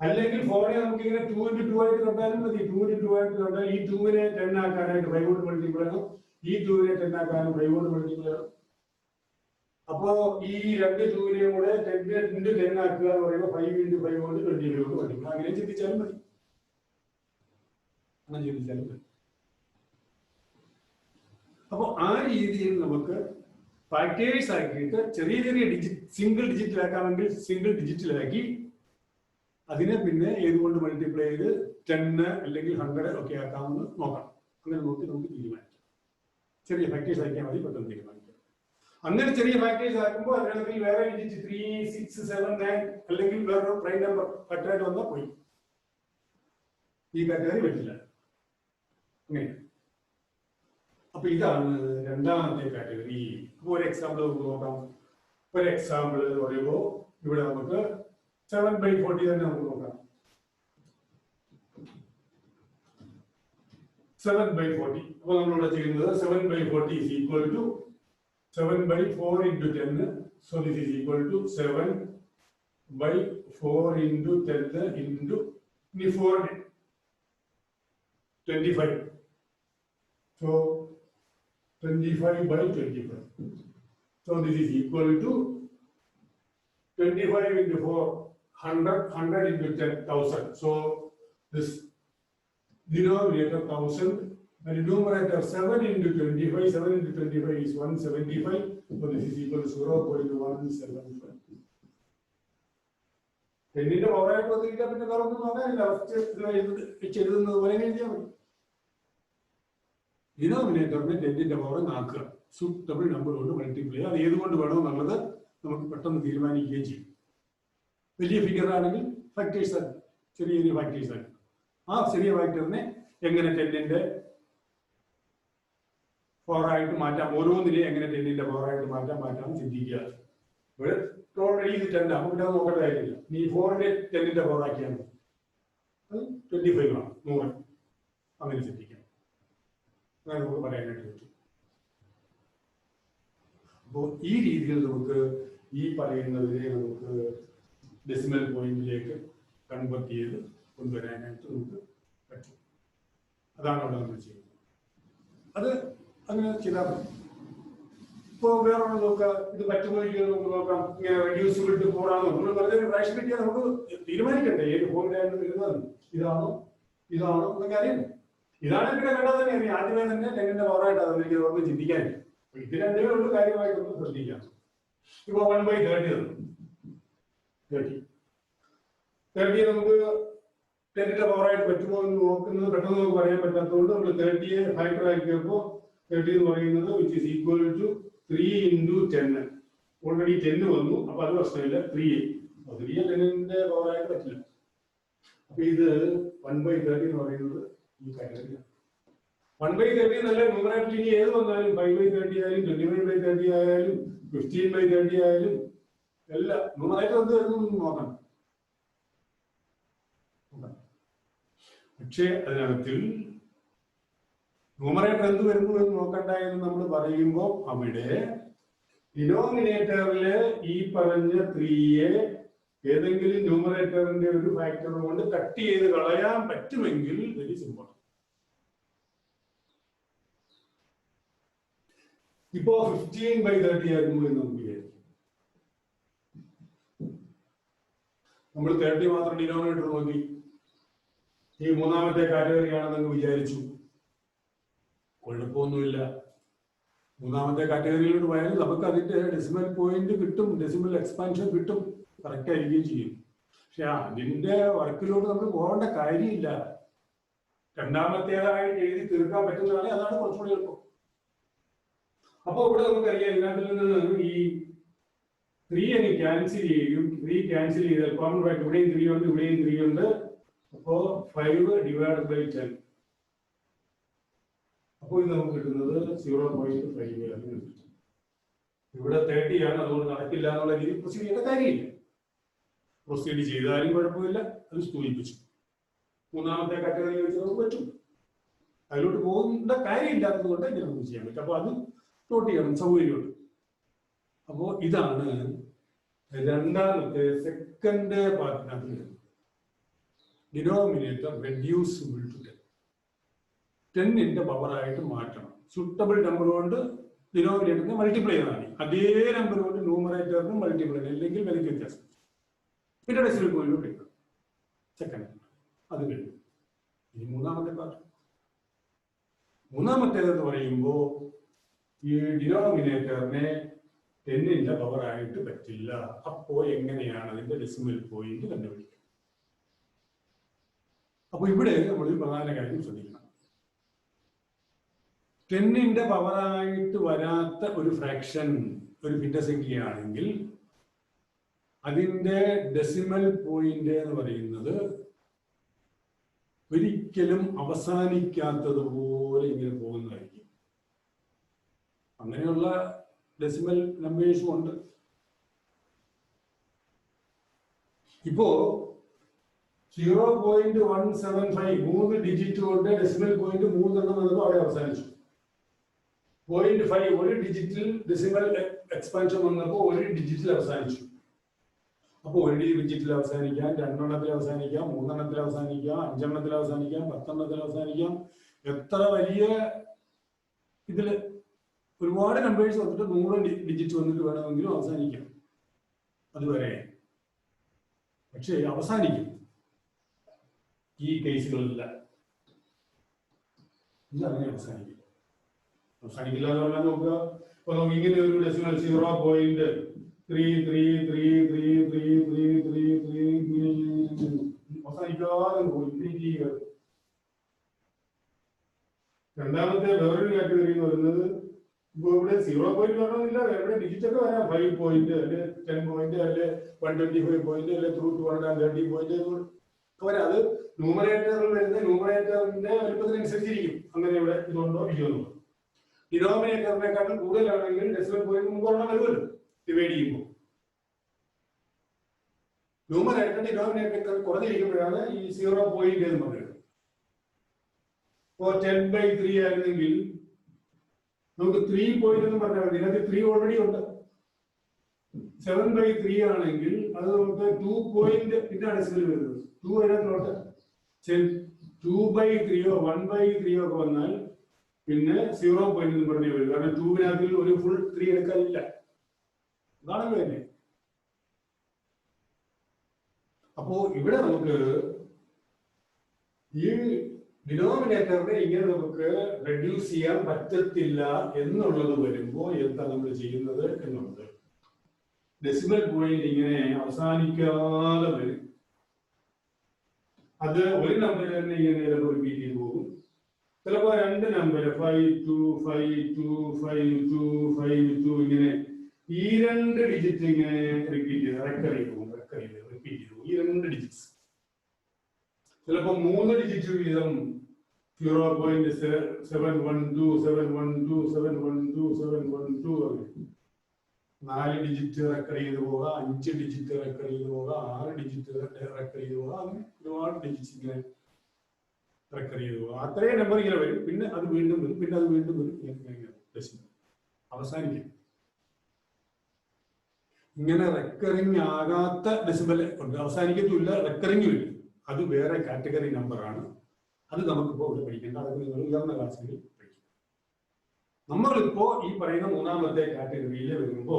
അല്ലെങ്കിൽ 4നെ നമുക്ക് ഇങ്ങനെ 2 into 2 ആയിട്ട് കണ്ടാലും മതി. 2 into 2 ആയിട്ട് കണ്ടാൽ ഈ 2നെ 10 ആക്കാനായിട്ട് 5 കൊണ്ട് മൾട്ടിപ്ലൈ ചെയ്യണം. ഈ 2നെ 10 ആക്കാനും 5 കൊണ്ട് മൾട്ടിപ്ലൈ ചെയ്യണം. അപ്പോ ഈ രണ്ട് 2നെയും കൂടെ 10 into 10 ആക്കുക എന്ന് പറയുമ്പോൾ 5 into 5 കൊണ്ട് 25 കൊണ്ട് മൾട്ടിപ്ലൈ. അങ്ങനെ ചിന്തിച്ചാലും മതി. അപ്പൊ ആ രീതിയിൽ നമുക്ക് ഫാക്ടേഴ്സ് ആക്കിയിട്ട് ചെറിയ ചെറിയ ഡിജിറ്റ് സിംഗിൾ ഡിജിറ്റിലാക്കാമെങ്കിൽ സിംഗിൾ ഡിജിറ്റിലാക്കി അതിനെ പിന്നെ ഏതുകൊണ്ട് മൾട്ടിപ്ലൈ ചെയ്ത് 10 അല്ലെങ്കിൽ 100 ഒക്കെ ആക്കാമെന്ന് നോക്കാം. അങ്ങനെ നോക്കി നമുക്ക് തീരുമാനിക്കാം. ചെറിയ ഫാക്ടേഴ്സ് ആക്കിയാൽ മതി, പെട്ടെന്ന് തീരുമാനിക്കാം. അങ്ങനെ ചെറിയ ഫാക്ടേഴ്സ് ആക്കുമ്പോൾ അതിനകത്ത് വേറെ ഡിജിറ്റ് 3, 6, 7, 9 അല്ലെങ്കിൽ വേറൊരു പ്രൈം നമ്പർ ഫാക്ടറായിട്ട് വന്നാൽ പോയി. ഈ കാറ്റഗറി പറ്റില്ല. അങ്ങനെ അപ്പൊ ഇതാണ് രണ്ടാമത്തെ കാറ്റഗറി. അപ്പൊ ഒരു എക്സാമ്പിൾ നമുക്ക് നോക്കാം. ഒരു എക്സാമ്പിൾ എന്ന് പറയുമ്പോൾ ഇവിടെ നമുക്ക് 7/40 തന്നെ നമുക്ക് നോക്കാം. 7/40. അപ്പൊ നമ്മളിവിടെ ചെയ്യുന്നത് 7/40 is equal to 7/4 into 10. So this is equal to 7/4 into 10 into 4 25. So 25/25. So this is equal to 25 into 4, 100 into 10,000. So this denominator 1000 and numerator 7 into 25. 7 into 25 is 175. So this is equal to 0.175. എന്നിന്റെ പവറായിട്ട് വന്നിരിക്കാൻ പിന്നെ വേറെ ഒന്നും നോക്കാനില്ല. എഴുതുന്നത് പോലെ എഴുതിയാൽ മതി. ഡിനോമിനേറ്ററിനെ 10ന്റെ പവർ ആക്കുക. സൂട്ടബിൾ നമ്പർ കൊണ്ട് മൾട്ടിപ്ലൈ. അത് ഏതുകൊണ്ട് വേണമെന്നുള്ളത് നമുക്ക് പെട്ടെന്ന് തീരുമാനിക്കുകയും ചെയ്യും. വലിയ ഫിഗർ ആണെങ്കിൽ ഫാക്ടേഴ്സ് ആക്കും, ചെറിയ ചെറിയ ഫാക്ടേഴ്സ് ആക്കും. ആ ചെറിയ ഫാക്ടറിനെ എങ്ങനെ 10ന്റെ പവറായിട്ട് മാറ്റാം, ഓരോന്നിനെയും എങ്ങനെ 10ന്റെ പവറായിട്ട് മാറ്റാം ചിന്തിക്കുക. ഇവിടെ ഓൾറെഡി ഇത് 10 ആണ്, ഇവിടെ നോക്കേണ്ട കാര്യമില്ല. നീ 4ന്റെ 10ന്റെ പവറാക്കിയാൽ മതി, അത് 25 ആണ്, 100 അങ്ങനെ ചിന്തിക്കാം. അങ്ങനെ നമുക്ക് പറയാനായിട്ട് പറ്റും. അപ്പോൾ ഈ രീതിയിൽ നമുക്ക് ഈ പറയുന്നതിനെ നമുക്ക് ഡെസിമൽ പോയിന്റിലേക്ക് കൺവേർട്ട് ചെയ്ത് കൊണ്ടുവരാനായിട്ട് നമുക്ക് പറ്റും. അതാണ് അവിടെ നമ്മൾ ചെയ്യുന്നത്. അത് അങ്ങനെ ചെയ്താൽ മതി. ഇപ്പോൾ വേറെ നോക്കാം, ഇത് പറ്റുമോ നമുക്ക് നോക്കാം. ഇങ്ങനെ റെഡ്യൂസിബിൾ ടു 4 ആണോ നമ്മൾ വെറുതെ ഫ്രാക്ഷൻ കിട്ടിയാൽ നമുക്ക് തീരുമാനിക്കണ്ടേ ഏത് ഫോമിലാണ് വരുന്നത്, ഇതാണോ എന്നൊക്കെ അറിയണം. ഇതാണ് പിന്നെ വേണ്ടത് തന്നെ അറിയാം. ആദ്യമേ തന്നെ 10ന്റെ പവറായിട്ട് അതെനിക്ക് ഓർമ്മ ചിന്തിക്കാനില്ല. ഇത് രണ്ടേ ഉള്ളൂ കാര്യമായിട്ടൊന്ന് ശ്രദ്ധിക്കാം. ഇപ്പൊ 1/30 30 നമുക്ക് 10ന്റെ പവറായിട്ട് പറ്റുമോ എന്ന് നോക്കുന്നത് പെട്ടെന്ന് നമുക്ക് പറയാൻ പറ്റാത്തതുകൊണ്ട് നമ്മൾ 30യെ ഫാക്ടർ ആക്കിയപ്പോൾ 30 എന്ന് പറയുന്നത് which is equal to 3 × 10. Already 10 വന്നു, അപ്പൊ അത് പ്രശ്നമില്ല. 3 10ന്റെ പവറായിട്ട് പറ്റില്ല. അപ്പൊ ഇത് 1/30 എന്ന് പറയുന്നത് ഈ കാറ്റഗറിയാണ്. 1/30 എന്നല്ല, ന്യൂമറേറ്ററിൽ ഇനി ഏത് വന്നാലും 5/30 ആയാലും 25/30 ആയാലും 15/30 ആയാലും എല്ലാം ന്യൂമറേറ്റർ എന്ത് വരുന്നു നോക്കണം. പക്ഷേ അതിനകത്തിൽ ന്യൂമറേറ്റർ എന്ത് വരുന്നു എന്ന് നോക്കണ്ട എന്ന് നമ്മൾ പറയുമ്പോൾ അവിടെ ഡിനോമിനേറ്ററില് ഈ പറഞ്ഞ 3യെ ഏതെങ്കിലും ന്യൂമറേറ്ററിന്റെ ഒരു ഫാക്ടർ കൊണ്ട് കട്ട് ചെയ്ത് കളയാൻ പറ്റുമെങ്കിൽ വെരി സിമ്പിൾ. ഇപ്പോ 15/30 ആയിരുന്നു എന്ന് നമുക്ക് വിചാരിക്കും. നമ്മൾ 30 മാത്രം ഡിനോമിനേറ്റർ നോക്കി ഈ മൂന്നാമത്തെ കാറ്റഗറി ആണെന്ന് വിചാരിച്ചു. കുഴപ്പമൊന്നുമില്ല. മൂന്നാമത്തെ കാറ്റഗറിയിലോട്ട് പോയാൽ നമുക്ക് അതിന്റെ ഡെസിമൽ പോയിന്റ് കിട്ടും, ഡെസിമൽ എക്സ്പാൻഷൻ കിട്ടും, കറക്റ്റ് ആയിരിക്കുകയും ചെയ്യും. പക്ഷെ അതിന്റെ വർക്കിലോട്ട് നമ്മൾ പോകേണ്ട കാര്യമില്ല. രണ്ടാമത്തേതായിട്ട് എഴുതി തീർക്കാൻ പറ്റുന്നതാണ്, അതാണ് കുറച്ചുകൂടി എളുപ്പം. അപ്പൊ ഇവിടെ നമുക്കറിയാം ഇതിനകത്തിൽ നിന്ന് ഈ 3 അങ്ങ് ക്യാൻസൽ ചെയ്യും. 3 ക്യാൻസൽ ചെയ്താൽ കോമൺ ഫാക്ടർ ഇവിടെയും 3 ഉണ്ട്, ഇവിടെയും 3 ഉണ്ട്. അപ്പോ 5/10. അപ്പോൾ ഇത് നമുക്ക് കിട്ടുന്നത് 0.5. ഇവിടെ 30 ആണ്, അതുകൊണ്ട് നടക്കില്ല എന്നുള്ള രീതി പ്രൊസീഡ് ചെയ്യേണ്ട കാര്യമില്ല. പ്രൊസീഡ് ചെയ്താലും കുഴപ്പമില്ല, അത് സൂചിപ്പിച്ചു. മൂന്നാമത്തെ കാറ്റഗറി വെച്ച് നമുക്ക് പറ്റും. അതിലോട്ട് പോകേണ്ട കാര്യമില്ലാത്തത് കൊണ്ട് ഇങ്ങനെ നമുക്ക് ചെയ്യാൻ പറ്റും. അപ്പൊ അത് നോട്ട് ചെയ്യണം, സൗകര്യമുണ്ട്. അപ്പോ ഇതാണ് രണ്ടാമത്തെ സെക്കൻഡ് പാർട്ടിനകത്ത് ഡിനോമിനേറ്റർ റെഡ്യൂസിബിൾ ടു 10ന്റെ പവറായിട്ട് മാറ്റണം. സ്യൂട്ടബിൾ നമ്പർ കൊണ്ട് ഡിനോമിനേറ്ററിനെ മൾട്ടിപ്ലൈ ചെയ്താൽ മതി. അതേ നമ്പർ കൊണ്ട് ന്യൂമറേറ്ററിന് മൾട്ടിപ്ലൈ അല്ലെങ്കിൽ വിലയ്ക്ക് വ്യത്യാസം. പിന്നെ ഡെസിമൽ പോയിന്റ് എടുക്കണം. സെക്കൻഡ് അത് കഴിഞ്ഞു. ഇനി മൂന്നാമത്തെ പാർട്ട്. മൂന്നാമത്തേതെന്ന് പറയുമ്പോൾ ഈ ഡിനോമിനേറ്ററിനെ 10ന്റെ പവറായിട്ട് പറ്റില്ല. അപ്പോ എങ്ങനെയാണ് അതിന്റെ ഡെസിമൽ പോയിന്റ് കണ്ടുപിടിക്കുക? അപ്പൊ ഇവിടെ നമ്മൾ പ്രധാന കാര്യം ശ്രദ്ധിക്കണം. 10ന്റെ പവറായിട്ട് വരാത്ത ഒരു ഫ്രാക്ഷൻ ഒരു ഭിന്നസംഖ്യയാണെങ്കിൽ അതിന്റെ ഡെസിമൽ പോയിന്റ് എന്ന് പറയുന്നത് ഒരിക്കലും അവസാനിക്കാത്തതുപോലെ ഇങ്ങനെ പോകുന്നതായിരിക്കും. അങ്ങനെയുള്ള ഡെസിമൽ നമ്പേഴ്സും ഉണ്ട്. ഇപ്പോ 0.175 3 ഡിജിറ്റ് കൊണ്ട് ഡെസിമൽ പോയിന്റ് 3 വന്നപ്പോൾ അവിടെ അവസാനിച്ചു. 0.5 ഒരു ഡിജിറ്റിൽ ഡെസിമൽ എക്സ്പാൻഷൻ വന്നപ്പോൾ ഒരു ഡിജിറ്റിൽ അവസാനിച്ചു. അപ്പൊ ഒരു ഡിജിറ്റിൽ അവസാനിക്കാം, 2 എണ്ണത്തിൽ അവസാനിക്കാം, 3 എണ്ണത്തിൽ അവസാനിക്കാം, 5 എണ്ണത്തിൽ അവസാനിക്കാം, 10 എണ്ണത്തിൽ അവസാനിക്കാം. എത്ര വലിയ ഇതില് ഒരുപാട് നമ്പേഴ്സ് വന്നിട്ട് 100 ഡിജിറ്റ് വന്നിട്ട് വേണമെങ്കിലും അവസാനിക്കാം. അതുവരെ പക്ഷേ അവസാനിക്കും. ഈ കേസുകളിലെല്ലാം ഇത് അങ്ങനെ അവസാനിക്കില്ല. അവസാനിക്കില്ല എന്ന് പറഞ്ഞാൽ നോക്കുക. അപ്പൊ നമുക്ക് ഇങ്ങനെ ഒരു ഡെസിമൽ 0.33333333 അവസാനിക്കാതെ പോയി. രണ്ടാമത്തെ വേറൊരു കാറ്റഗറി എന്ന് പറയുന്നത് ഇപ്പൊ ഇവിടെ 0 പോയിന്റ് വരണമെന്നില്ല, വേറെ ഡിജിറ്റ് ഒക്കെ വരാം. 5 പോയിന്റ് അല്ലെ 10 പോയിന്റ് അല്ലെ 125 പോയിന്റ് അല്ലെ 230 പോയിന്റ് വരാം. അത് ന്യൂമറേറ്ററിൽ വരുന്ന ന്യൂമറേറ്ററിന്റെ വലുപ്പത്തിനനുസരിച്ചിരിക്കും. അങ്ങനെ ഇവിടെ ഇതുകൊണ്ടോ ഇരിക്കുന്നുണ്ടോ. ഡിനോമിനേറ്ററിനെക്കാട്ടും കൂടുതലാണെങ്കിൽ ഡെസിമൽ പോയിന്റ് 3 വരുമല്ലോ ഡിവൈഡ് ചെയ്യുമ്പോൾ. ന്യൂമറേറ്റർ ഡിനോമിനേറ്റർ കുറഞ്ഞിരിക്കുമ്പോഴാണ് ഈ 0 എന്ന് പറയുന്നത്. ഇപ്പോൾ 10/3 ആയിരുന്നെങ്കിൽ നമുക്ക് 3 പോയിന്റ് എന്ന് പറഞ്ഞാൽ മതി. ഇതിനകത്ത് 3 ഓൾറെഡി ഉണ്ട്. 7/3 ആണെങ്കിൽ അത് നമുക്ക് 2 പോയിന്റ് പിന്നെ ഡെസിമൽ വരുന്നത് 2 അതിനകത്തോട്ട് 2/3 1/3 ഒക്കെ വന്നാൽ പിന്നെ 0 പോയിന്റ് എന്ന് പറഞ്ഞേ വരും. കാരണം 2വിനകത്തിൽ ഒരു ഫുൾ 3 എടുക്കാനില്ല. അതാണല്ലോ തന്നെ. അപ്പോ ഇവിടെ നമുക്ക് ഈ ഡിനോമിനേറ്ററിനെ ഇങ്ങനെ നമുക്ക് റെഡ്യൂസ് ചെയ്യാൻ പറ്റത്തില്ല എന്നുള്ളത് വരുമ്പോ എന്താ നമ്മൾ ചെയ്യുന്നത് എന്നുള്ളത്, ഡെസിമൽ പോയിന്റ് ഇങ്ങനെ അവസാനിക്കാതെ വരും. അത് ഒരു നമ്പർ തന്നെ ഇങ്ങനെ ചിലപ്പോൾ റിപ്പീറ്റ് ചെയ്ത് പോകും. ചിലപ്പോ 2 നമ്പർ 5 2 5 2 5 2 5 2 ഇങ്ങനെ ഈ 2 ഡിജിറ്റ് ഇങ്ങനെ റിപ്പീറ്റ് ചെയ്ത് റിപ്പീറ്റ് ചെയ്തു ഈ 2 ഡിജിറ്റ്സ്. ചിലപ്പോ 3 ഡിജിറ്റ് വീതം 0.712 712 712 712 അങ്ങനെ 4 ഡിജിറ്റ് റെക്കോർഡ് ചെയ്ത് പോവുക, 5 ഡിജിറ്റ് റെക്കോർഡ് ചെയ്ത് പോവുക, 6 ഡിജിറ്റ് റെക്കോർഡ് ചെയ്ത് പോവുക, അങ്ങനെ ഒരുപാട് ഡിജിറ്റ്സ് ഇങ്ങനെ റെക്കോർഡ് ചെയ്ത് പോവുക. അത്രയും നമ്പർ ഇങ്ങനെ വരും. പിന്നെ അത് വീണ്ടും വരും, പിന്നെ അത് വീണ്ടും വരും. ഡെസിമൽ അവസാനിക്കും. ഇങ്ങനെ റെക്കറിങ് ആകാത്ത ഡെസിമൽ ഉണ്ട്, അവസാനിക്കത്തില്ല, റെക്കറിങ് വരും. അത് വേറെ കാറ്റഗറി നമ്പറാണ്. അത് നമുക്കിപ്പോൾ ഇവിടെ പഠിക്കേണ്ട. അതൊക്കെ നിങ്ങൾ ഉയർന്ന ക്ലാസ്സുകളിൽ പഠിക്കും. നമ്മളിപ്പോ ഈ പറയുന്ന മൂന്നാമത്തെ കാറ്റഗറിയിൽ വരുമ്പോ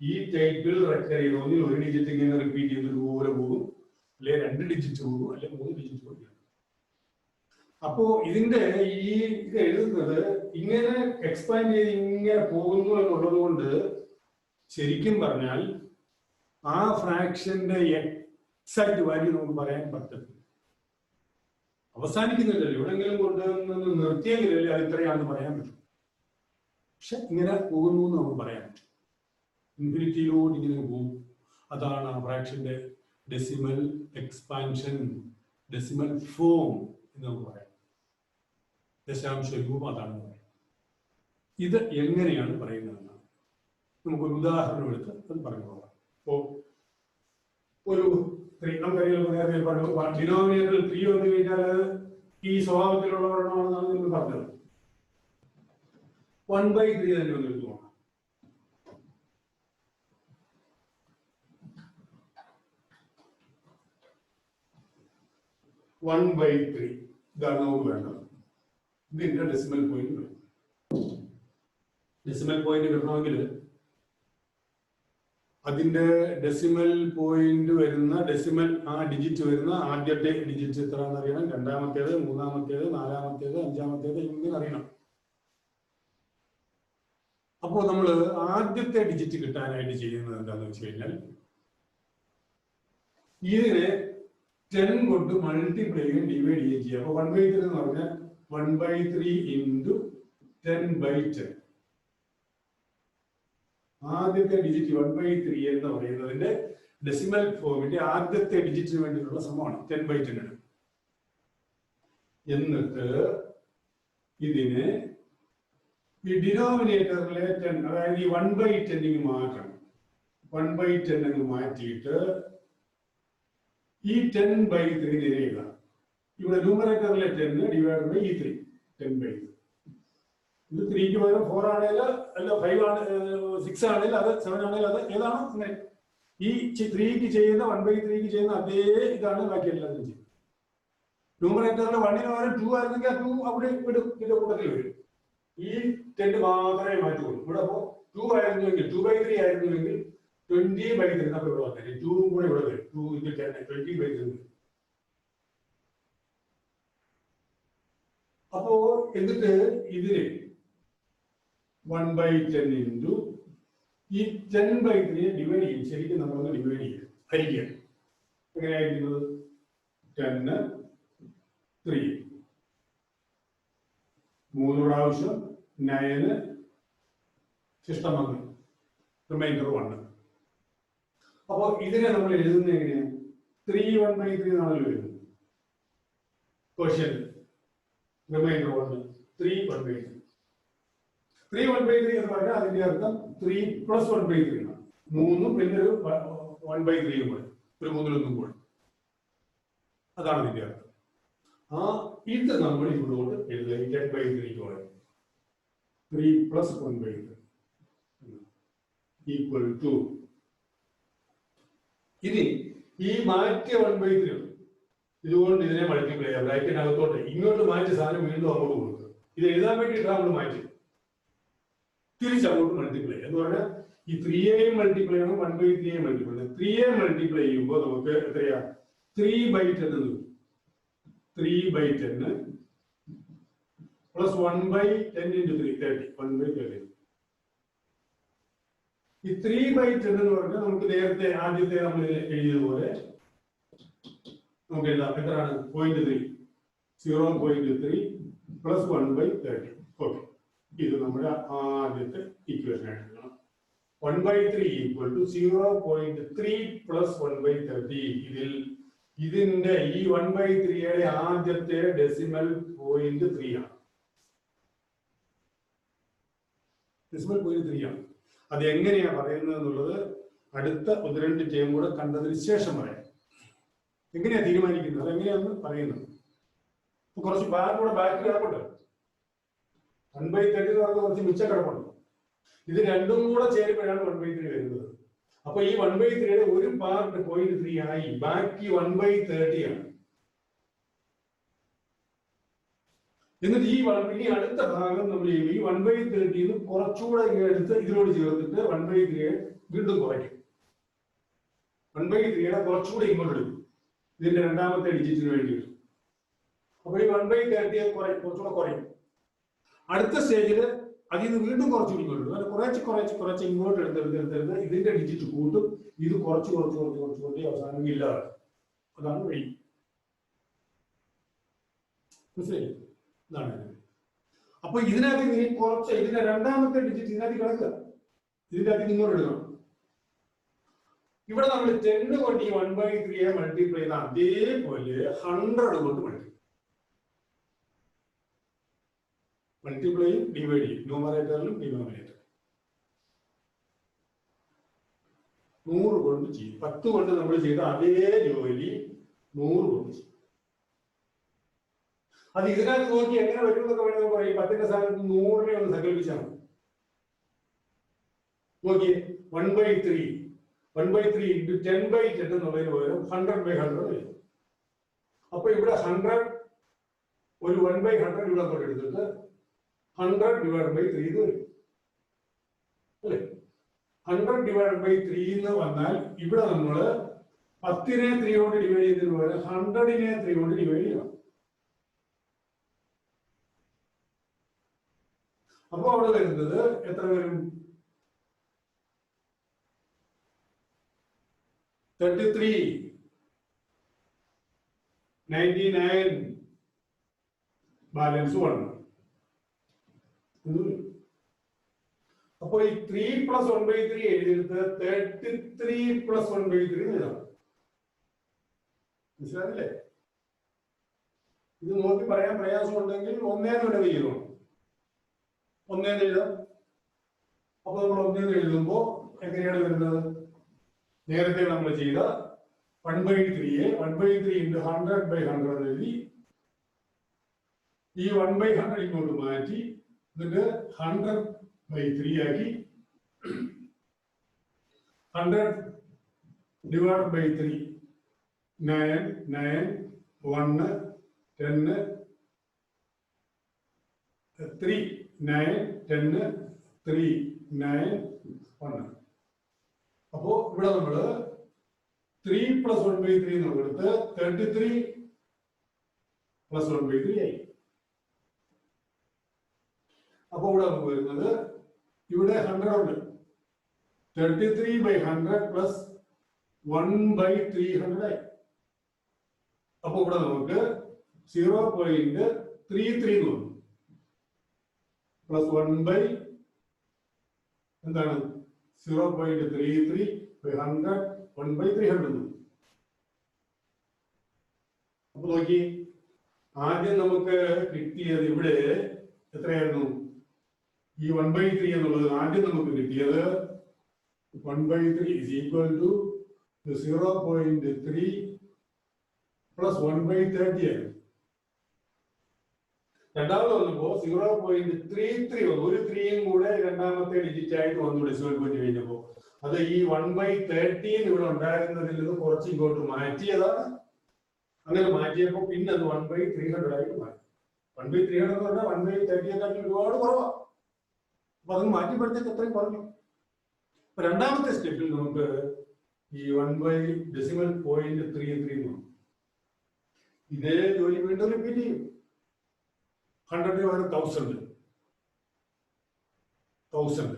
ഈ ടൈപ്പിൽ റെക്കർ ചെയ്ത് ഒന്നിൽ 1 ഡിജിറ്റ് ഇങ്ങനെ റിപ്പീറ്റ് ചെയ്ത് ഇതുപോലെ പോകും, അല്ലെ 2 ഡിജിറ്റ് പോകും, അല്ലെ 3 ഡിജിറ്റ് പോകും. അപ്പോ ഇതിന്റെ ഈ ഇത് എഴുതുന്നത് ഇങ്ങനെ എക്സ്പാൻഡ് ചെയ്ത് ഇങ്ങനെ പോകുന്നു എന്നുള്ളത് കൊണ്ട് ശരിക്കും പറഞ്ഞാൽ ആ ഫ്രാക്ഷന്റെ എക്സാക്ട് വാല്യൂ നമുക്ക് പറയാൻ പറ്റത്തില്ല. അവസാനിക്കുന്നില്ലല്ലോ, എവിടെങ്കിലും കൊണ്ടുവന്ന് നിർത്തിയെങ്കിലല്ലേ അത് ഇത്രയാണെന്ന് പറയാൻ പറ്റും. പക്ഷെ ഇങ്ങനെ പോകുന്നു എന്ന് നമുക്ക് പറയാൻ പറ്റും. ഇൻഫിനിറ്റിയിലോട്ട് ഇങ്ങനെ പോകും. അതാണ് ആ ഫ്രാക്ഷന്റെ ഡെസിമൽ എക്സ്പാൻഷൻ, ഡെസിമൽ ഫോം എന്ന് നമുക്ക് പറയാം. ദശാംശ രൂപം അതാണ് പറയുന്നത്. ഇത് എങ്ങനെയാണ് പറയുന്നതെന്നാണ് നമുക്കൊരു ഉദാഹരണം എടുത്ത് അത് പറഞ്ഞു പോകാം. അപ്പോ ഒരു ഡിനോമിനേറ്ററിൽ 3 വന്നു കഴിഞ്ഞാൽ ഈ സ്വഭാവത്തിലുള്ള ഒരെണ്ണമാണെന്നാണ് നിങ്ങൾ പറഞ്ഞത്. 1/3 തന്നെ ഒന്ന് എടുത്തു പോകണം. 1/3 ഇതാണ് നമുക്ക് വേണ്ടത്. ഇതിന്റെ ഡെസിമൽ പോയിന്റ് വരും. ഡെസിമൽ പോയിന്റ് വരണമെങ്കിൽ അതിന്റെ ഡെസിമൽ പോയിന്റ് വരുന്ന ഡെസിമൽ ആ ഡിജിറ്റ് വരുന്ന ആദ്യത്തെ ഡിജിറ്റ് എത്രയാണെന്ന് അറിയണം, രണ്ടാമത്തേത്, മൂന്നാമത്തേത്, നാലാമത്തേത്, അഞ്ചാമത്തേത് ഇങ്ങനെ അറിയണം. അപ്പോൾ നമ്മൾ ആദ്യത്തെ ഡിജിറ്റ് കിട്ടാനായിട്ട് ചെയ്യുന്നത് എന്താന്ന് വെച്ച് കഴിഞ്ഞാൽ ഇതിനെ 10 കൊണ്ട് മൾട്ടിപ്ലൈ ചെയ്യുകയും ഡിവൈഡ് ചെയ്യുകയും ചെയ്യുക. അപ്പൊ 1/3 എന്ന് പറഞ്ഞാൽ 1/3 into 10/10. ആദ്യത്തെ ഡിജിറ്റ് 1/3 എന്ന് പറയുന്നതിന്റെ ഡെസിമൽ ഫോമിന്റെ ആദ്യത്തെ ഡിജിറ്റിന് വേണ്ടിയിട്ടുള്ള സമമാണ് 10/10. എന്നിട്ട് ഇതിന് ഈ ഡിനോമിനേറ്ററിലെ 10, അതായത് ഈ 1/10 മാറ്റണം. 1/10 അങ്ങ് മാറ്റിയിട്ട് ഈ 10/3 എഴുതാം. ഇവിടെ ന്യൂമറേറ്ററിലെ 10 ഡിവൈഡ് ബൈ ഈ 3, 10/3. ഇത് 3ക്ക് പകരം 4 ആണെങ്കിൽ, അല്ല 5 ആണ്, 6 ആണെങ്കിൽ അത്, 7 ആണെങ്കിൽ അത്, ഏതാണോ അങ്ങനെ. ഈ 3ക്ക് ചെയ്യുന്ന 1/3ക്ക് ചെയ്യുന്ന അതേ ഇതാണ് ബാക്കി എല്ലാത്തിനും ചെയ്യുന്നത്. ന്യൂമറേറ്ററിലെ 1ന് പകരം 2 ആയിരുന്നെങ്കിൽ 2 അവിടെ വിടും, ഇതിന്റെ കൂട്ടത്തിൽ വരും. ഈ 10 മാത്രമേ മാറ്റുള്ളൂ. ഇവിടെ അപ്പോ 2 ആയിരുന്നുവെങ്കിൽ, 2/3 ആയിരുന്നുവെങ്കിൽ 20/3 നമ്മൾ ഇവിടെ വന്നേ, 2 കൂടെ ഇവിടെ വരും. 2 into 10 20/3. അപ്പോ എന്നിട്ട് ഇതിന് 1/10 into ഈ 10/3 ഡിവൈഡ് ചെയ്യും. ശരിക്കും നമ്മളൊന്ന് ഡിവൈഡ് ചെയ്യും, ഹരിക്കുക. എങ്ങനെയായിരിക്കുന്നത്? 10 3 3 പ്രാവശ്യം 9 ശിഷ്ടം വന്നു, റിമൈൻഡർ 1. അപ്പൊ ഇതിനെ നമ്മൾ എഴുതുന്നത് എങ്ങനെയാണ്? 3 1/3 എന്നാണല്ലോ എഴുതുന്നത്. Question reminder 1 3 1/3. 3 1/3 എന്ന് പറഞ്ഞാൽ അതിന്റെ അർത്ഥം 3 + 1/3 ആണ്. 3 പിന്നെ ഒരു 1/3 കൂടെ, ഒരു 3 കൂടെ. അതാണ് ഇതിന്റെ അർത്ഥം. ഇത് നമ്മൾ ഇവിടോട്ട് എഴുതുക 10/3 കൊണ്ട് 3 + 1/3 ഈക്വൽ ടു, ഇനി ഈ മാറ്റിയ 1/3 ഇതുകൊണ്ട് ഇതിനെ മൾട്ടിപ്ലൈ ചെയ്യാം. ബ്രാക്കറ്റിനകത്തോട്ട് ഇങ്ങോട്ട് മാറ്റി സാധനം വീണ്ടും അങ്ങോട്ട് കൊടുക്കുക. ഇത് എഴുതാൻ വേണ്ടിയിട്ടാണ് നമ്മൾ മാറ്റി തിരിച്ചങ്ങോട്ട് മൾട്ടിപ്ലൈ എന്ന് പറഞ്ഞാൽ ഈ 3a മൾട്ടിപ്ലൈ ചെയ്യണം, 1/3 മൾട്ടിപ്ലൈ ചെയ്യണം. 3a മൾട്ടിപ്ലൈ ചെയ്യുമ്പോൾ നമുക്ക് എത്രയാ 3/10 എന്ന് കിട്ടും. 3/10 പ്ലസ് 1/10 × 3 30, 1/30. ഈ 3/10 എന്ന് പറഞ്ഞാൽ നമുക്ക് നേരത്തെ ആദ്യത്തെ നമ്മൾ എഴുതിയതുപോലെ നമുക്ക് എഴുതാം. എത്രയാണ് 0.3, 0.3 പ്ലസ് 1/30. ഓക്കെ, ഇത് നമ്മുടെ ആദ്യത്തെ ഇക്വേഷൻ ആയിട്ട് 1/3 ഈക്വൽ ടു 0.3 പ്ലസ് 1/30. ഇതിന്റെ ഈ 1/3യുടെ ആദ്യത്തെ ഡെസിമൽ 0.3 ആണ്. ഡെസിമൽ 0.3 ആണ്. അത് എങ്ങനെയാ പറയുന്നത് എന്നുള്ളത് അടുത്ത 1-2 ടേം കൂടെ കണ്ടതിന് ശേഷം പറയാം. എങ്ങനെയാ തീരുമാനിക്കുന്നത്, അതെങ്ങനെയാന്ന് പറയുന്നത്. കുറച്ച് ബാക്കി കിടപ്പുണ്ട്. 1/30 എന്ന് പറഞ്ഞാൽ കുറച്ച് മിച്ചം കിടപ്പുണ്ട്. ഇത് രണ്ടും കൂടെ ചേരുമ്പോഴാണ് 1/3 വരുന്നത്. അപ്പൊ ഈ 1/3യുടെ ഒരു പാർട്ട് 0.3 ആയി, ബാക്കി 1/30 ആണ്. എന്നിട്ട് ഇനി അടുത്ത ഭാഗം നമ്മൾ ഈ 1/30 കുറച്ചുകൂടെ എടുത്ത് ഇതിനോട് ചേർത്തിട്ട് 1/3 വീണ്ടും കുറയ്ക്കും. 1/3യുടെ കുറച്ചുകൂടെ ഇങ്ങോട്ട് എടുക്കും, ഇതിന്റെ രണ്ടാമത്തെ ഡിജിറ്റിന് വേണ്ടിയിട്ട്. അപ്പൊ ഈ 1/30 കുറച്ചുകൂടെ കുറയും. അടുത്ത സ്റ്റേജിൽ അതിൽ നിന്ന് വീണ്ടും കുറച്ചുകൂടി ഇങ്ങോട്ട് എടുക്കും. കുറച്ച് ഇങ്ങോട്ട് എടുത്തെടുത്ത് ഇതിന്റെ ഡിജിറ്റ് കൂട്ടും. ഇത് കുറച്ച് അവസാനം ഇല്ലാതെ. അതാണ് വഴി. മനസ്സിലായി? ഇതാണ്. അപ്പൊ ഇതിനകത്ത് നീ ഇതിന്റെ രണ്ടാമത്തെ ഡിജിറ്റ് ഇതിനകത്ത് കിടക്കുക. ഇതിന്റെ അകത്ത് ഇങ്ങോട്ട് എടുക്കണം. ഇവിടെ നമ്മൾ 10 കൊണ്ട് ഈ 1/3 മൾട്ടിപ്ലൈ ചെയ്ത അതേപോലെ 100 കൊണ്ട് മൾട്ടിപ്ലൈയും ഡിവൈഡ് ചെയ്യും. ന്യൂമറേറ്ററിലും ഡിനോമിനേറ്ററിലും 100 കൊണ്ട് ചെയ്യും. 10 കൊണ്ട് നമ്മൾ ചെയ്ത അതേ ജോലി 100 കൊണ്ട് ചെയ്യും. അത് ഇതിനകത്ത് നോക്കി എങ്ങനെ വരും എന്നൊക്കെ വേണമെങ്കിൽ പറയും. 10ന്റെ സ്ഥാനത്ത് 100നെ ഒന്ന് സങ്കല്പിച്ചാൽ മതി. നോക്കിയേ, 1/3 × 10/10 എന്നുള്ളതിന് പകരം 100/100 വരും. അപ്പൊ ഇവിടെ 100 ഒരു 1/100 ഇവിടെ കൊണ്ട് എടുത്തിട്ട് 100/3 വരും അല്ലെ? 100/3 എന്ന് വന്നാൽ ഇവിടെ നമ്മള് 10നെ 3 കൊണ്ട് ഡിവൈഡ് ചെയ്തതിന് പകരം 100നെ 3 കൊണ്ട് ഡിവൈഡ് ചെയ്യണം. അപ്പൊ അവിടെ വരുന്നത് എത്ര വരും? 33, 99, ബാലൻസ് 1. അപ്പൊ ഈ 3 + 1/3 എഴുതിയിട്ട് 33 + 1/3 എഴുതാം. മനസ്സിലായില്ലേ? ഇത് നോക്കി പറയാൻ പ്രയാസമുണ്ടെങ്കിൽ 1 ഇവിടെ ചെയ്യണം. 1 എഴുതാം. അപ്പൊ നമ്മൾ 1 എഴുതുമ്പോ എങ്ങനെയാണ് വരുന്നത്? നേരത്തെ നമ്മൾ ചെയ്ത 1/3യെ 1/3 × 100/100 എഴുതി ഈ 1/100 ഇങ്ങോട്ട് മാറ്റി എന്നിട്ട് 100/3 ആക്കി 100/3 9 9 1 10 3 9 10 3 9 1. അപ്പോ ഇവിടെ നമ്മള് 3 + 1/3 നമ്മൾ എടുത്ത് 33 + 1/3 ആയി. അപ്പൊ ഇവിടെ നമുക്ക് വരുന്നത് ഇവിടെ 100 ഉണ്ട്. 33/100 + 1/300 ആയി. അപ്പൊ ഇവിടെ നമുക്ക് 0.33 എന്ന് വന്നു. പ്ലസ് 1/, എന്താണ് 0.33/100 1/300. അപ്പൊ നോക്കി, ആദ്യം നമുക്ക് കിട്ടിയത് ഇവിടെ എത്രയായിരുന്നു? ഈ 1/3 എന്നുള്ളത് ആദ്യം നമുക്ക് കിട്ടിയത് 1/3 is equal to 0.3 plus 1/30 ആയിരുന്നു. രണ്ടാമത് വന്നപ്പോ 0.33 വന്നു. ഒരു 3യും കൂടെ രണ്ടാമത്തെ ഡിജിറ്റ് ആയിട്ട് വന്നു ഡെസിമൽ പോയിന്റ് കഴിഞ്ഞപ്പോ. അത് ഈ 1/30 ഇവിടെ ഉണ്ടായിരുന്നതിൽ നിന്ന് കുറച്ച് ഇങ്ങോട്ട് മാറ്റിയതാണ്. അങ്ങനെ മാറ്റിയപ്പോ പിന്നെ അത് 1/300 ആയിട്ട് മാറ്റി. 1/300 എന്ന് പറഞ്ഞാൽ 1/30 ഒരുപാട് കുറവാണ്. അപ്പൊ അത് മാറ്റിയപ്പോഴത്തേക്ക് എത്രയും കുറഞ്ഞു. അപ്പൊ രണ്ടാമത്തെ സ്റ്റെപ്പിൽ നമുക്ക് ഈ 1/33 ഇതേ ജോലി വീണ്ടും റിപ്പീറ്റ് ചെയ്യും. 100 1000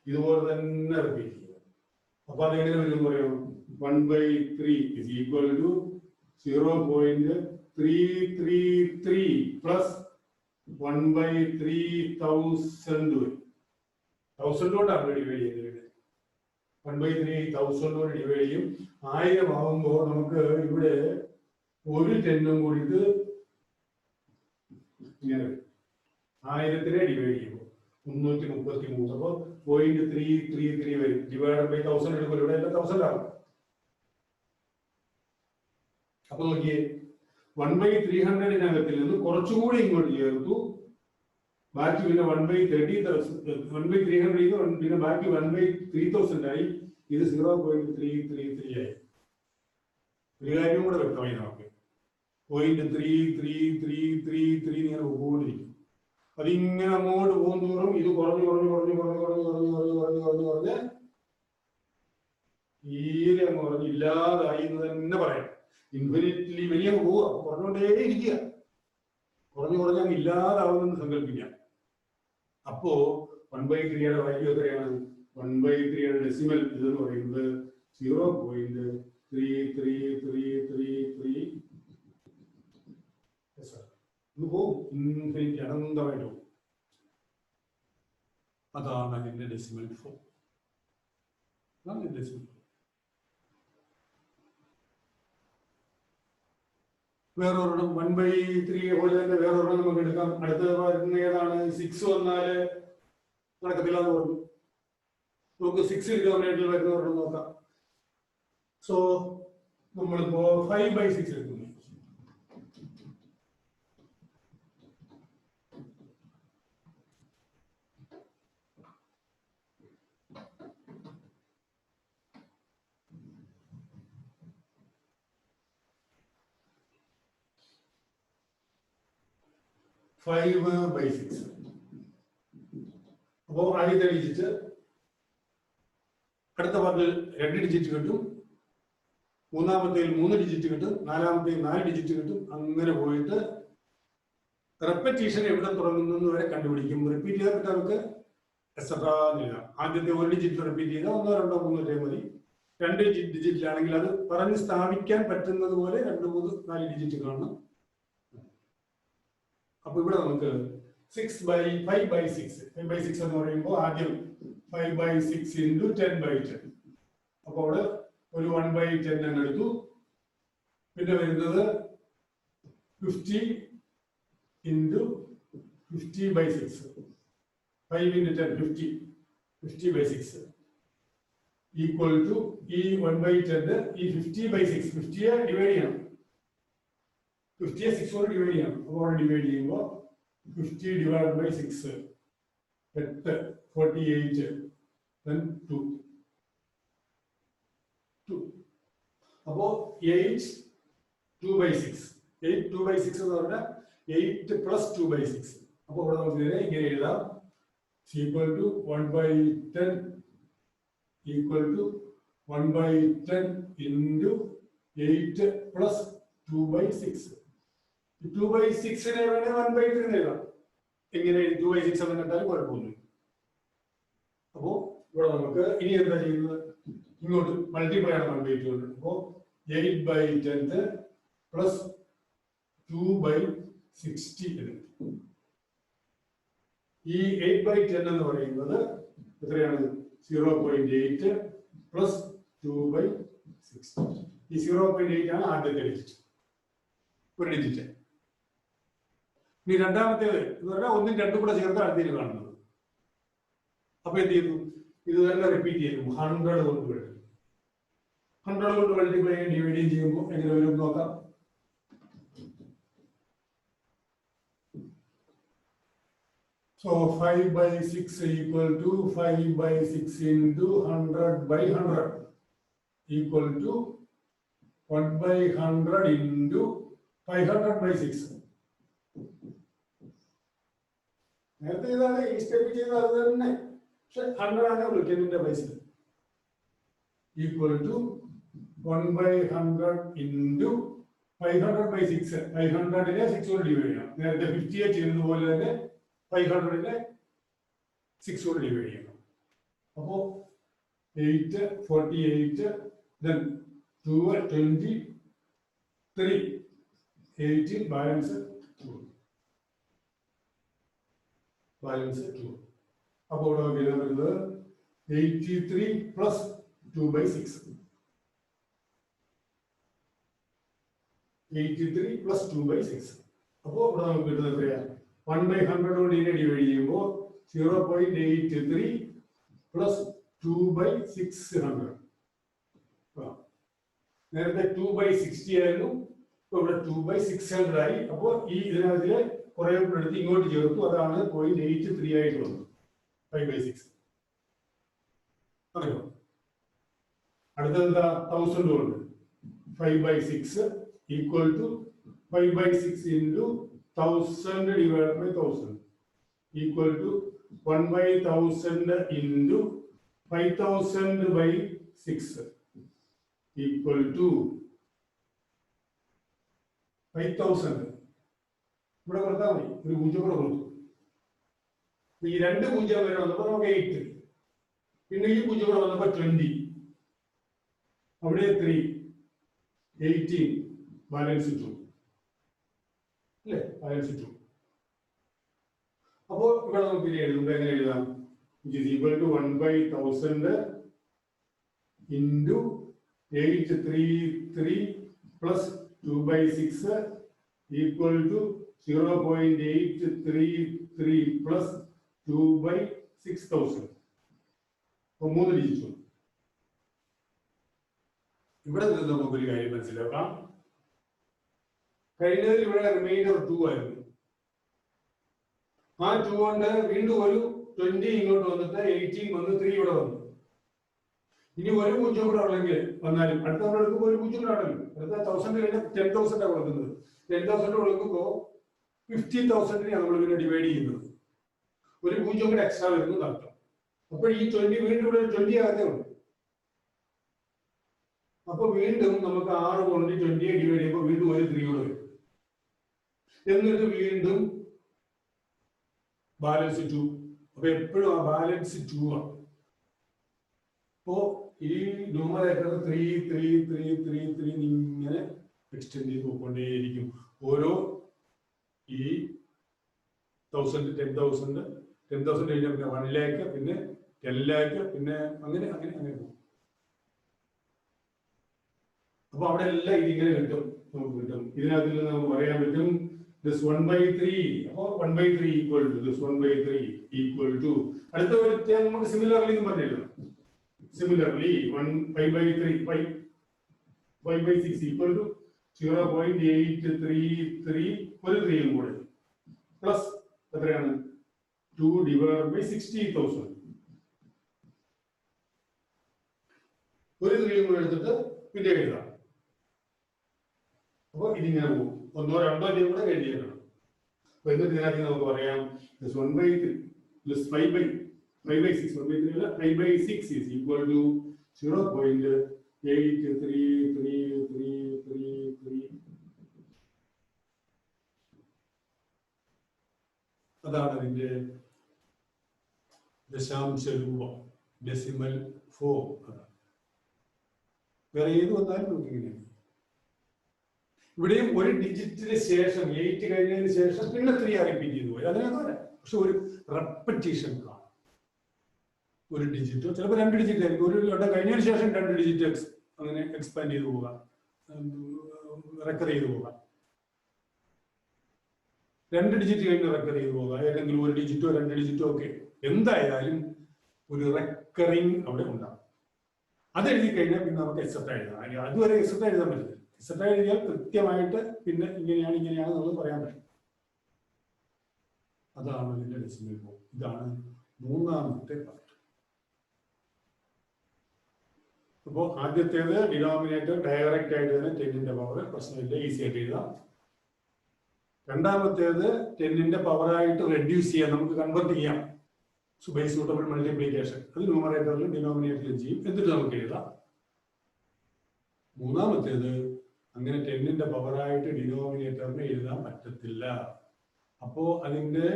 ഇതുപോലെ തന്നെ റിപ്പീറ്റ് ചെയ്യുക. അപ്പൊ അതെങ്ങനെ വരും പറയും? 1/3 is equal to 0.333 plus 1/3000 വരും. 1000 കൊണ്ടാണ് ഡിവൈഡ് ചെയ്യുന്നത്. 1/3000 കൊണ്ട് ഡിവൈഡ് ചെയ്യും. 1000 ആവുമ്പോൾ നമുക്ക് ഇവിടെ ഒരു 10ഉം കൂടിയിട്ട് ഇങ്ങനെ 1000 ഡിവൈഡ് ചെയ്യുമ്പോൾ 333. അപ്പൊ 0.333 വരും. ഡിവൈഡ് ബൈ 1000 എടുക്കുമ്പോൾ ഇവിടെ എല്ലാം 1000 ആവും. അപ്പൊ നോക്കിയേ 1/300 നിന്ന് കുറച്ചുകൂടി ഇങ്ങോട്ട് ചേർത്തു. ബാക്കി പിന്നെ 1/300 പിന്നെ ബാക്കി 1/3000 ആയി. ഇത് 0.333 ആയി. ഒരു കാര്യം കൂടെ വ്യക്തമായി നമുക്ക് 0.3333 ഇങ്ങനെ പോകൊണ്ടിരിക്കും. അതിങ്ങനെ അങ്ങോട്ട് പോകും തോറും ഇത് കുറഞ്ഞ് തീരെ അങ്ങ് കുറഞ്ഞ് ഇല്ലാതായി എന്ന് തന്നെ പറയാം. ഇൻഫിനിറ്റ്ലി വലിയ പോവുക, കുറഞ്ഞുകൊണ്ടേ ഇരിക്കുക. കുറഞ്ഞ് അങ്ങ് ഇല്ലാതാവുമെന്ന് സങ്കല്പിക്കാം. അപ്പോ 1/3 വാല്യൂ എത്രയാണ്? 1/3 ഡെസിമൽ ഇതെന്ന് പറയുന്നത് 0.3333 ഇത് പോകും. ഇൻഫിനിറ്റി അനന്തമായിട്ട് പോകും. അതാണ് അതിന്റെ ഡെസിമൽ ഫോം. വേറൊരെണ്ണം 1/3 പോലെ തന്നെ വേറൊരെണ്ണം നമുക്ക് എടുക്കാം. അടുത്ത വരുന്ന ഏതാണ്? 6 വന്നാല് നടക്കത്തില്ല എന്ന് പറഞ്ഞു. നമുക്ക് 6 ഡിനോമിനേറ്ററിൽ വരുന്ന ഒരെണ്ണം നോക്കാം. സോ നമ്മളിപ്പോ 5/6 എടുക്കുന്നു. അപ്പോ ആദ്യത്തെ ഡിജിറ്റ്, അടുത്ത പാർട്ടിൽ 2 ഡിജിറ്റ് കിട്ടും, മൂന്നാമത്തേൽ 3 ഡിജിറ്റ് കിട്ടും, നാലാമത്തേൽ 4 ഡിജിറ്റ് കിട്ടും. അങ്ങനെ പോയിട്ട് റെപ്പറ്റീഷൻ എവിടെ തുടങ്ങുന്നു വരെ കണ്ടുപിടിക്കും. റിപ്പീറ്റ് ചെയ്തിട്ട് നമുക്ക് എക്സെട്രാ എഴുതാം. ആദ്യത്തെ 1 ഡിജിറ്റ് റിപ്പീറ്റ് ചെയ്താൽ 1 2 3 മതി. 2 ഡിജിറ്റിലാണെങ്കിൽ അത് പറഞ്ഞ് സ്ഥാപിക്കാൻ പറ്റുന്നത് പോലെ 2 3 4 ഡിജിറ്റ് കാണണം. അപ്പൊ ഇവിടെ നമുക്ക് 5/6 എന്ന് പറയുമ്പോൾ ആദ്യം 5/6 into 10/10. അപ്പൊ അവിടെ ഒരു 1/10 എന്ന് എടുത്തു. പിന്നെ വരുന്നത് 50 into 50/6. 5 into 10 50/6 ഈക്വൽ ടു ഈ 1/10 ഈ 50/6 50യെ ഡിവൈഡ് ചെയ്യണം. 50യെ 6 കൊണ്ട് ഡിവൈഡ് ചെയ്യണം. അപ്പോൾ ഡിവൈഡ് ചെയ്യുമ്പോൾ 50 divided by 6 8 48 then 2 അപ്പോൾ 8 2/6 8 2/6 എന്ന് പറഞ്ഞാൽ 8 plus 2/6. അപ്പോൾ ഇവിടെ നമുക്ക് ഇങ്ങനെ എഴുതാം. equal to 1/10 equal to 1/10 into 8 plus 2/6. 2/6 വേണേ 1/3 എഴുതാം. എങ്ങനെ 2/6 എന്ന് കണ്ടാലും കുഴപ്പമൊന്നുമില്ല. അപ്പോ ഇവിടെ നമുക്ക് ഇനി എന്താ ചെയ്യുന്നത്? ഇങ്ങോട്ട് മൾട്ടിപ്ലൈ ആണ് 1/2 കൊണ്ട്. അപ്പോ 8/10 പ്ലസ് 2/60 എടുക്കും. ഈ 8/10 എന്ന് പറയുന്നത് എത്രയാണ്? 0.8 പ്ലസ് 2/60. ഈ 0.8 ആണ് ആദ്യത്തെ ഡിജിറ്റ്, ഒരു ഡിജിറ്റ്. ഇനി രണ്ടാമത്തേത് എന്ന് പറഞ്ഞാൽ 1ഉം 2ഉം കൂടെ ചേർത്ത് അടുത്തേക്ക് കാണുന്നത് അപ്പൊ എന്ത് ചെയ്യുന്നു? ഇത് തന്നെ റിപ്പീറ്റ് ചെയ്യും. 100 കൊണ്ട് വരും. 100 കൊണ്ട് മൾട്ടിപ്ലൈ ചെയ്യും ഡിവൈഡ് ചെയ്യുമ്പോൾ എങ്ങനെ വരും നോക്കാം. So 5/6 equal to 5/6 into 100/100 equal to 1/100 into 500/6. നേരത്തെ ചെയ്താണ് ഈ സ്റ്റെപ്പ് ചെയ്തത് അത് തന്നെ. പക്ഷെ 100 ആണ് വിളിക്കുന്നതിന്റെ പൈസ. Equal to 1/100 into 500/6. 500-നെ 6 കൊണ്ട് ഡിവൈഡ് ചെയ്യണം. നേരത്തെ 58 ചെയ്യുന്നതുപോലെ തന്നെ 500-നെ 6 കൊണ്ട് ഡിവൈഡ് ചെയ്യണം. അപ്പോ 8, 48, then 2, 23, 18, balance 2. Balance 2. അപ്പോൾ ഇവിടെ വരുന്നത് 83 plus 2/6. 83 plus 2/6. അപ്പോൾ ഇവിടെ നമുക്ക് കിട്ടുന്നത് എത്രയാ? 1/100 കൊണ്ട് ഇതിനെ ഡിവൈഡ് ചെയ്യുമ്പോൾ 0.83 plus 2/600. നേരത്തെ 2/60 ആയിരുന്നു. ഇപ്പൊ ഇവിടെ 2/600 ആയി. അപ്പോൾ ഈ ഇതിനകത്തിലെ കുറെ എടുത്ത് ഇങ്ങോട്ട് ചേർത്തു. അതാണ് 0.83 ആയിട്ട് വന്നത്. 5/6. അറിയോ? അടുത്തത് എന്താ? 1000 കൊണ്ട് 5/6 equal to 5/6 into 1000 divided by 1000 equal to 1/1000 into 5000/6 equal to 5000. ഇവിടെ കൊടുത്താൽ മതി. ഒരു 0 കൂടെ കൊടുത്തു. ഈ 2 0 വരെ വന്നപ്പോൾ നമുക്ക് 8. പിന്നെ ഈ 0 കൂടെ വന്നപ്പോൾ 20. അവിടെ 3, 18, ബാലൻസ് 2 അല്ലേ? ബാലൻസ് 2. അപ്പോൾ ഇവിടെ നമുക്ക് ഇനി എഴുതുമ്പോൾ എങ്ങനെ എഴുതാം? It is equal to 1/1000 into 833 plus 2/6 equal to 0.833 plus 2/6000. അപ്പോൾ 3 ഡിജിറ്റ്. ഇവിടെ നിന്ന് നമുക്കൊരു കാര്യം മനസ്സിലാക്കാം. കഴിഞ്ഞതിൽ ഇവിടെ റിമൈൻഡർ 2 ആയിരുന്നു. ആ 2 കൊണ്ട് വീണ്ടും ഒരു 20 ഇങ്ങോട്ട് വന്നിട്ട് 18 വന്ന് 3 ഇവിടെ വന്നു. ഇനി ഒരു 0 കൂടെ ഉള്ളെങ്കിൽ വന്നാലും അടുത്ത നമ്മൾ എടുക്കുമ്പോൾ ഒരു 0 കൂടെ ആണല്ലോ. അടുത്ത 1000 കഴിഞ്ഞാൽ 10,000 ആണ് കൊടുക്കുന്നത്. 10,000 കൊടുക്കുമ്പോൾ 50,000-നെ നമ്മൾ പിന്നെ ഡിവൈഡ് ചെയ്യുന്നത്. ഒരു 0 കൂടെ എക്സ്ട്രാ വരുന്നു നടത്തും. അപ്പോൾ ഈ 20 വീണ്ടും ഇവിടെ 20 ആകത്തേ ഉള്ളൂ. അപ്പൊ വീണ്ടും നമുക്ക് 6 കൊണ്ട് 20 ഡിവൈഡ് ചെയ്യുമ്പോൾ വീണ്ടും ഒരു 3 കൂടെ വരും. എന്നിട്ട് വീണ്ടും ബാലൻസ് 2. അപ്പൊ എപ്പോഴും ആ ബാലൻസ് 2 ആണ്. അപ്പോ ഈ ന്യൂമറേറ്റർ 3 3 3 3 3 ഇങ്ങനെ എക്സ്റ്റെൻഡ് ചെയ്ത് പോയിക്കൊണ്ടേയിരിക്കും. ഓരോ ഈ 1000 10,000 10,000 കഴിഞ്ഞാൽ പിന്നെ 1 lakh, പിന്നെ 10 lakh, പിന്നെ അങ്ങനെ അങ്ങനെ അങ്ങനെ പോകും. അപ്പൊ അവിടെ എല്ലാം ഇതിങ്ങനെ കിട്ടും. നമുക്ക് കിട്ടും. ഇതിനകത്ത് നിന്ന് നമുക്ക് പറയാൻ പറ്റും this 1/3. അപ്പോൾ 1/3 equal to this 1/3 equal to അടുത്ത ഒരു നമുക്ക് സിമിലർലി എന്ന് പറഞ്ഞില്ല. സിമിലർലി 5/6 equal to 0.833 ഒരു 3 കൂടെ പ്ലസ് എത്രയാണ്? 2 divided by 60,000. ഒരു 3 കൂടെ എടുത്തിട്ട് പിന്നെ എഴുതാം. അപ്പോൾ ഇതിങ്ങനെ പോകും. 1 or 2 കൂടെ എഴുതിയേക്കണം. അപ്പൊ എന്നിട്ട് ഇതിനകത്ത് നമുക്ക് പറയാം 1/3 plus 5/6 1/3 അല്ല 5/6 is equal to 0.83333. അതാണ് അതിന്റെ ദശാംശ രൂപം, ഡെസിമൽ ഫോം. വേറെ ഏത് വന്നാലും നമുക്ക് ഇങ്ങനെയാണ്. ഇവിടെയും ഒരു ഡിജിറ്റിന് ശേഷം 8 കഴിഞ്ഞതിന് ശേഷം പിന്നെ 3 റിപ്പീറ്റ് ചെയ്തു പോയി. അതിനൊക്കെ പക്ഷെ ഒരു റെപ്പറ്റീഷൻ കാണും. ഒരു ഡിജിറ്റോ ചിലപ്പോൾ 2 ഡിജിറ്റ് ആയിരിക്കും. ഒരു വട്ടം കഴിഞ്ഞതിന് ശേഷം 2 ഡിജിറ്റ് അങ്ങനെ എക്സ്പാൻഡ് ചെയ്ത് പോകാം, റെക്കർ ചെയ്ത് പോകാം. 2 ഡിജിറ്റ് കഴിഞ്ഞ് റെക്കർ ചെയ്ത് പോകാം. ഏതെങ്കിലും ഒരു ഡിജിറ്റോ 2 ഡിജിറ്റോ ഒക്കെ. എന്തായാലും ഒരു റെക്കറിങ് അവിടെ ഉണ്ടാകും. അത് എഴുതി കഴിഞ്ഞാൽ പിന്നെ നമുക്ക് എക്സെപ്റ്റ് എഴുതാം. അതുവരെ എക്സെപ്റ്റ് എഴുതാൻ പറ്റില്ല. എക്സെപ്റ്റ് എഴുതിയാൽ കൃത്യമായിട്ട് പിന്നെ ഇങ്ങനെയാണ് എന്നുള്ളത് പറയാൻ പറ്റും. അതാണ് ഇതിന്റെ ഡെസിമൽ ഫോം. ഇതാണ് മൂന്നാമത്തെ പാർട്ട്. അപ്പോൾ ആദ്യത്തേത് ഡിനോമിനേറ്റർ ഡയറക്റ്റ് ആയിട്ട് തന്നെ 10ന്റെ പവർ, പ്രശ്നമില്ല, ഈസി ആയിട്ട് എഴുതാം. രണ്ടാമത്തേത് 10ന്റെ പവറായിട്ട് റെഡ്യൂസ് ചെയ്യാം, നമുക്ക് കൺവെർട്ട് ചെയ്യാം. ബൈ സ്യൂട്ടബിൾ മൾട്ടിപ്ലിക്കേഷൻ, അത് ന്യൂമറേറ്ററിലും ഡിനോമിനേറ്ററിലും ചെയ്യും, എന്നിട്ട് നമുക്ക് എഴുതാം. മൂന്നാമത്തേത് അങ്ങനെ 10ന്റെ പവറായിട്ട് ഡിനോമിനേറ്ററിന് എഴുതാൻ പറ്റത്തില്ല. അപ്പോ അതിന്റെ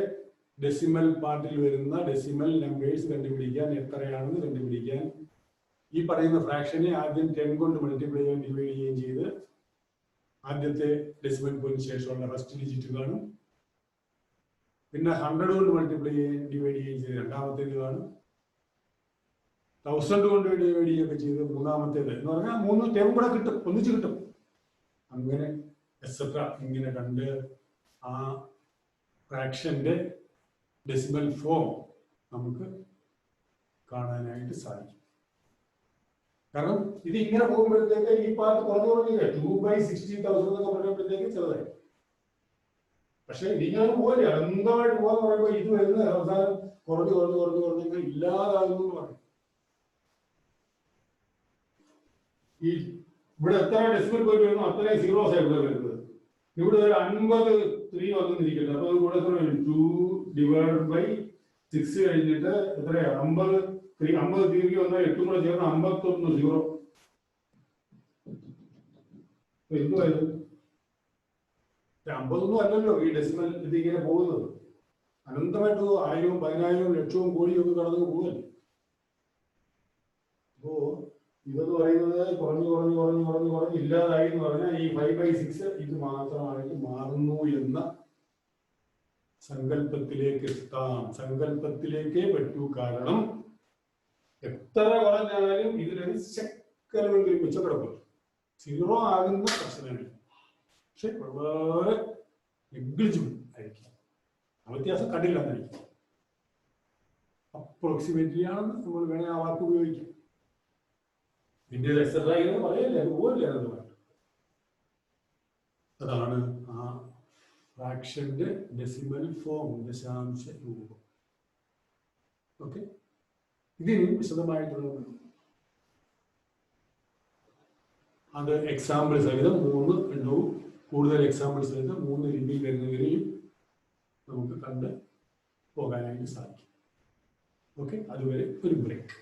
ഡെസിമൽ പാർട്ടിൽ വരുന്ന ഡെസിമൽ നമ്പേഴ്സ് കണ്ടുപിടിക്കാൻ, എത്രയാണെന്ന് കണ്ടുപിടിക്കാൻ ഈ പറയുന്ന ഫ്രാക്ഷനെ ആദ്യം 10 കൊണ്ട് മൾട്ടിപ്ലൈ ചെയ്യാൻ ഡിവൈഡ് ചെയ്യുകയും ചെയ്ത് ആദ്യത്തെ ഡെസിമൽ പോയിന്റ് ശേഷമുള്ള ഫസ്റ്റ് ഡിജിറ്റ് കാണും. പിന്നെ 100 കൊണ്ട് മൾട്ടിപ്ലൈ ചെയ്യാൻ ഡിവൈഡ് ചെയ്യുകയും ചെയ്ത് രണ്ടാമത്തേത് കാണും. 1000 കൊണ്ട് ഡിവൈഡ് ചെയ്യുകയൊക്കെ ചെയ്ത് മൂന്നാമത്തേത് എന്ന് പറഞ്ഞാൽ 3 ടേം കൂടെ കിട്ടും, ഒന്നിച്ച് കിട്ടും. അങ്ങനെ എക്സെട്ര ഇങ്ങനെ കണ്ട് ആ ഫ്രാക്ഷന്റെ ഡെസിമൽ ഫോം നമുക്ക് കാണാനായിട്ട് സാധിക്കും. കാരണം ഇത് ഇങ്ങനെ പോകുമ്പോഴത്തേക്ക് ഈ പാർട്ട് കുറഞ്ഞു 2/60,000 എന്നൊക്കെ പറയുമ്പോഴത്തേക്ക് ചെറുതായി. പക്ഷെ ഇതിങ്ങനെ പോലെ അനന്തമായിട്ട് പോകാന്ന് പറയുമ്പോൾ ഇത് വരുന്ന അവസാനം കുറഞ്ഞ് ഇല്ലാതാകുന്നു എന്ന് പറയും. ഈ ഇവിടെ എത്ര ഡെസിമൽ പോയിട്ട് വരുന്നു അത്രയും സീറോസ് ആയിട്ട് വരുന്നത്. ഇവിടെ ഒരു 53 വന്നിരിക്കുന്നത്. അപ്പൊ കൂടെ എത്ര വരും? 2/6 കഴിഞ്ഞിട്ട് എത്രയാ? 50 തിരികെ വന്നാൽ 8 കൂടെ ചേർന്ന് 51 സീറോ. എന്തുവായത്? 50 അല്ലല്ലോ ഈ ഡെസിമൽ ഇതിങ്ങനെ പോകുന്നത്. അനന്തമായിട്ട് 1000, 10,000, ലക്ഷവും കോടിയും ഒക്കെ കടന്നു പോകുമല്ലോ. അപ്പോ ഇതെന്ന് പറയുന്നത് കുറഞ്ഞ് ഇല്ലാതായി എന്ന് പറഞ്ഞാൽ ഈ 5/6 ഇത് മാത്രമായിട്ട് മാറുന്നു എന്ന സങ്കല്പത്തിലേക്ക് എത്താം. സങ്കല്പത്തിലേക്കേ പറ്റൂ. കാരണം എത്ര കുറഞ്ഞാലും ഇതിലൊരു ശക്കലമെങ്കിലും മിച്ചക്കിടക്കും. 0 ആകുന്ന പ്രശ്നമില്ല, പക്ഷെ വളരെ നെഗ്ലിജിബിൾ ആയിരിക്കും. ആ വ്യത്യാസം കണ്ടില്ലെന്നായിരിക്കും. അപ്രോക്സിമേറ്റ്ലി ആണെന്ന് നമ്മൾ വേണേൽ ആ വാക്ക് ഉപയോഗിക്കാം. ഇന്ത്യയിൽ എക്സെട്ര പറയല്ലേ, അതുപോലെ അതാണ് ആ ഫ്രാക്ഷന്റെ ഡെസിമൽ ഫോം, ദശാംശ രൂപം. ഓക്കെ, ഇതിന് വിശദമായിട്ടുള്ള അത് എക്സാമ്പിൾ സഹിതം 3 എണ്ണവും കൂടുതൽ എക്സാമ്പിൾ സഹിതം 3 രീതിയിൽ വരുന്നവരെയും നമുക്ക് കണ്ട് പോകാനായിട്ട് സാധിക്കും. ഓക്കെ, അതുവരെ ഒരു ബ്രേക്ക്.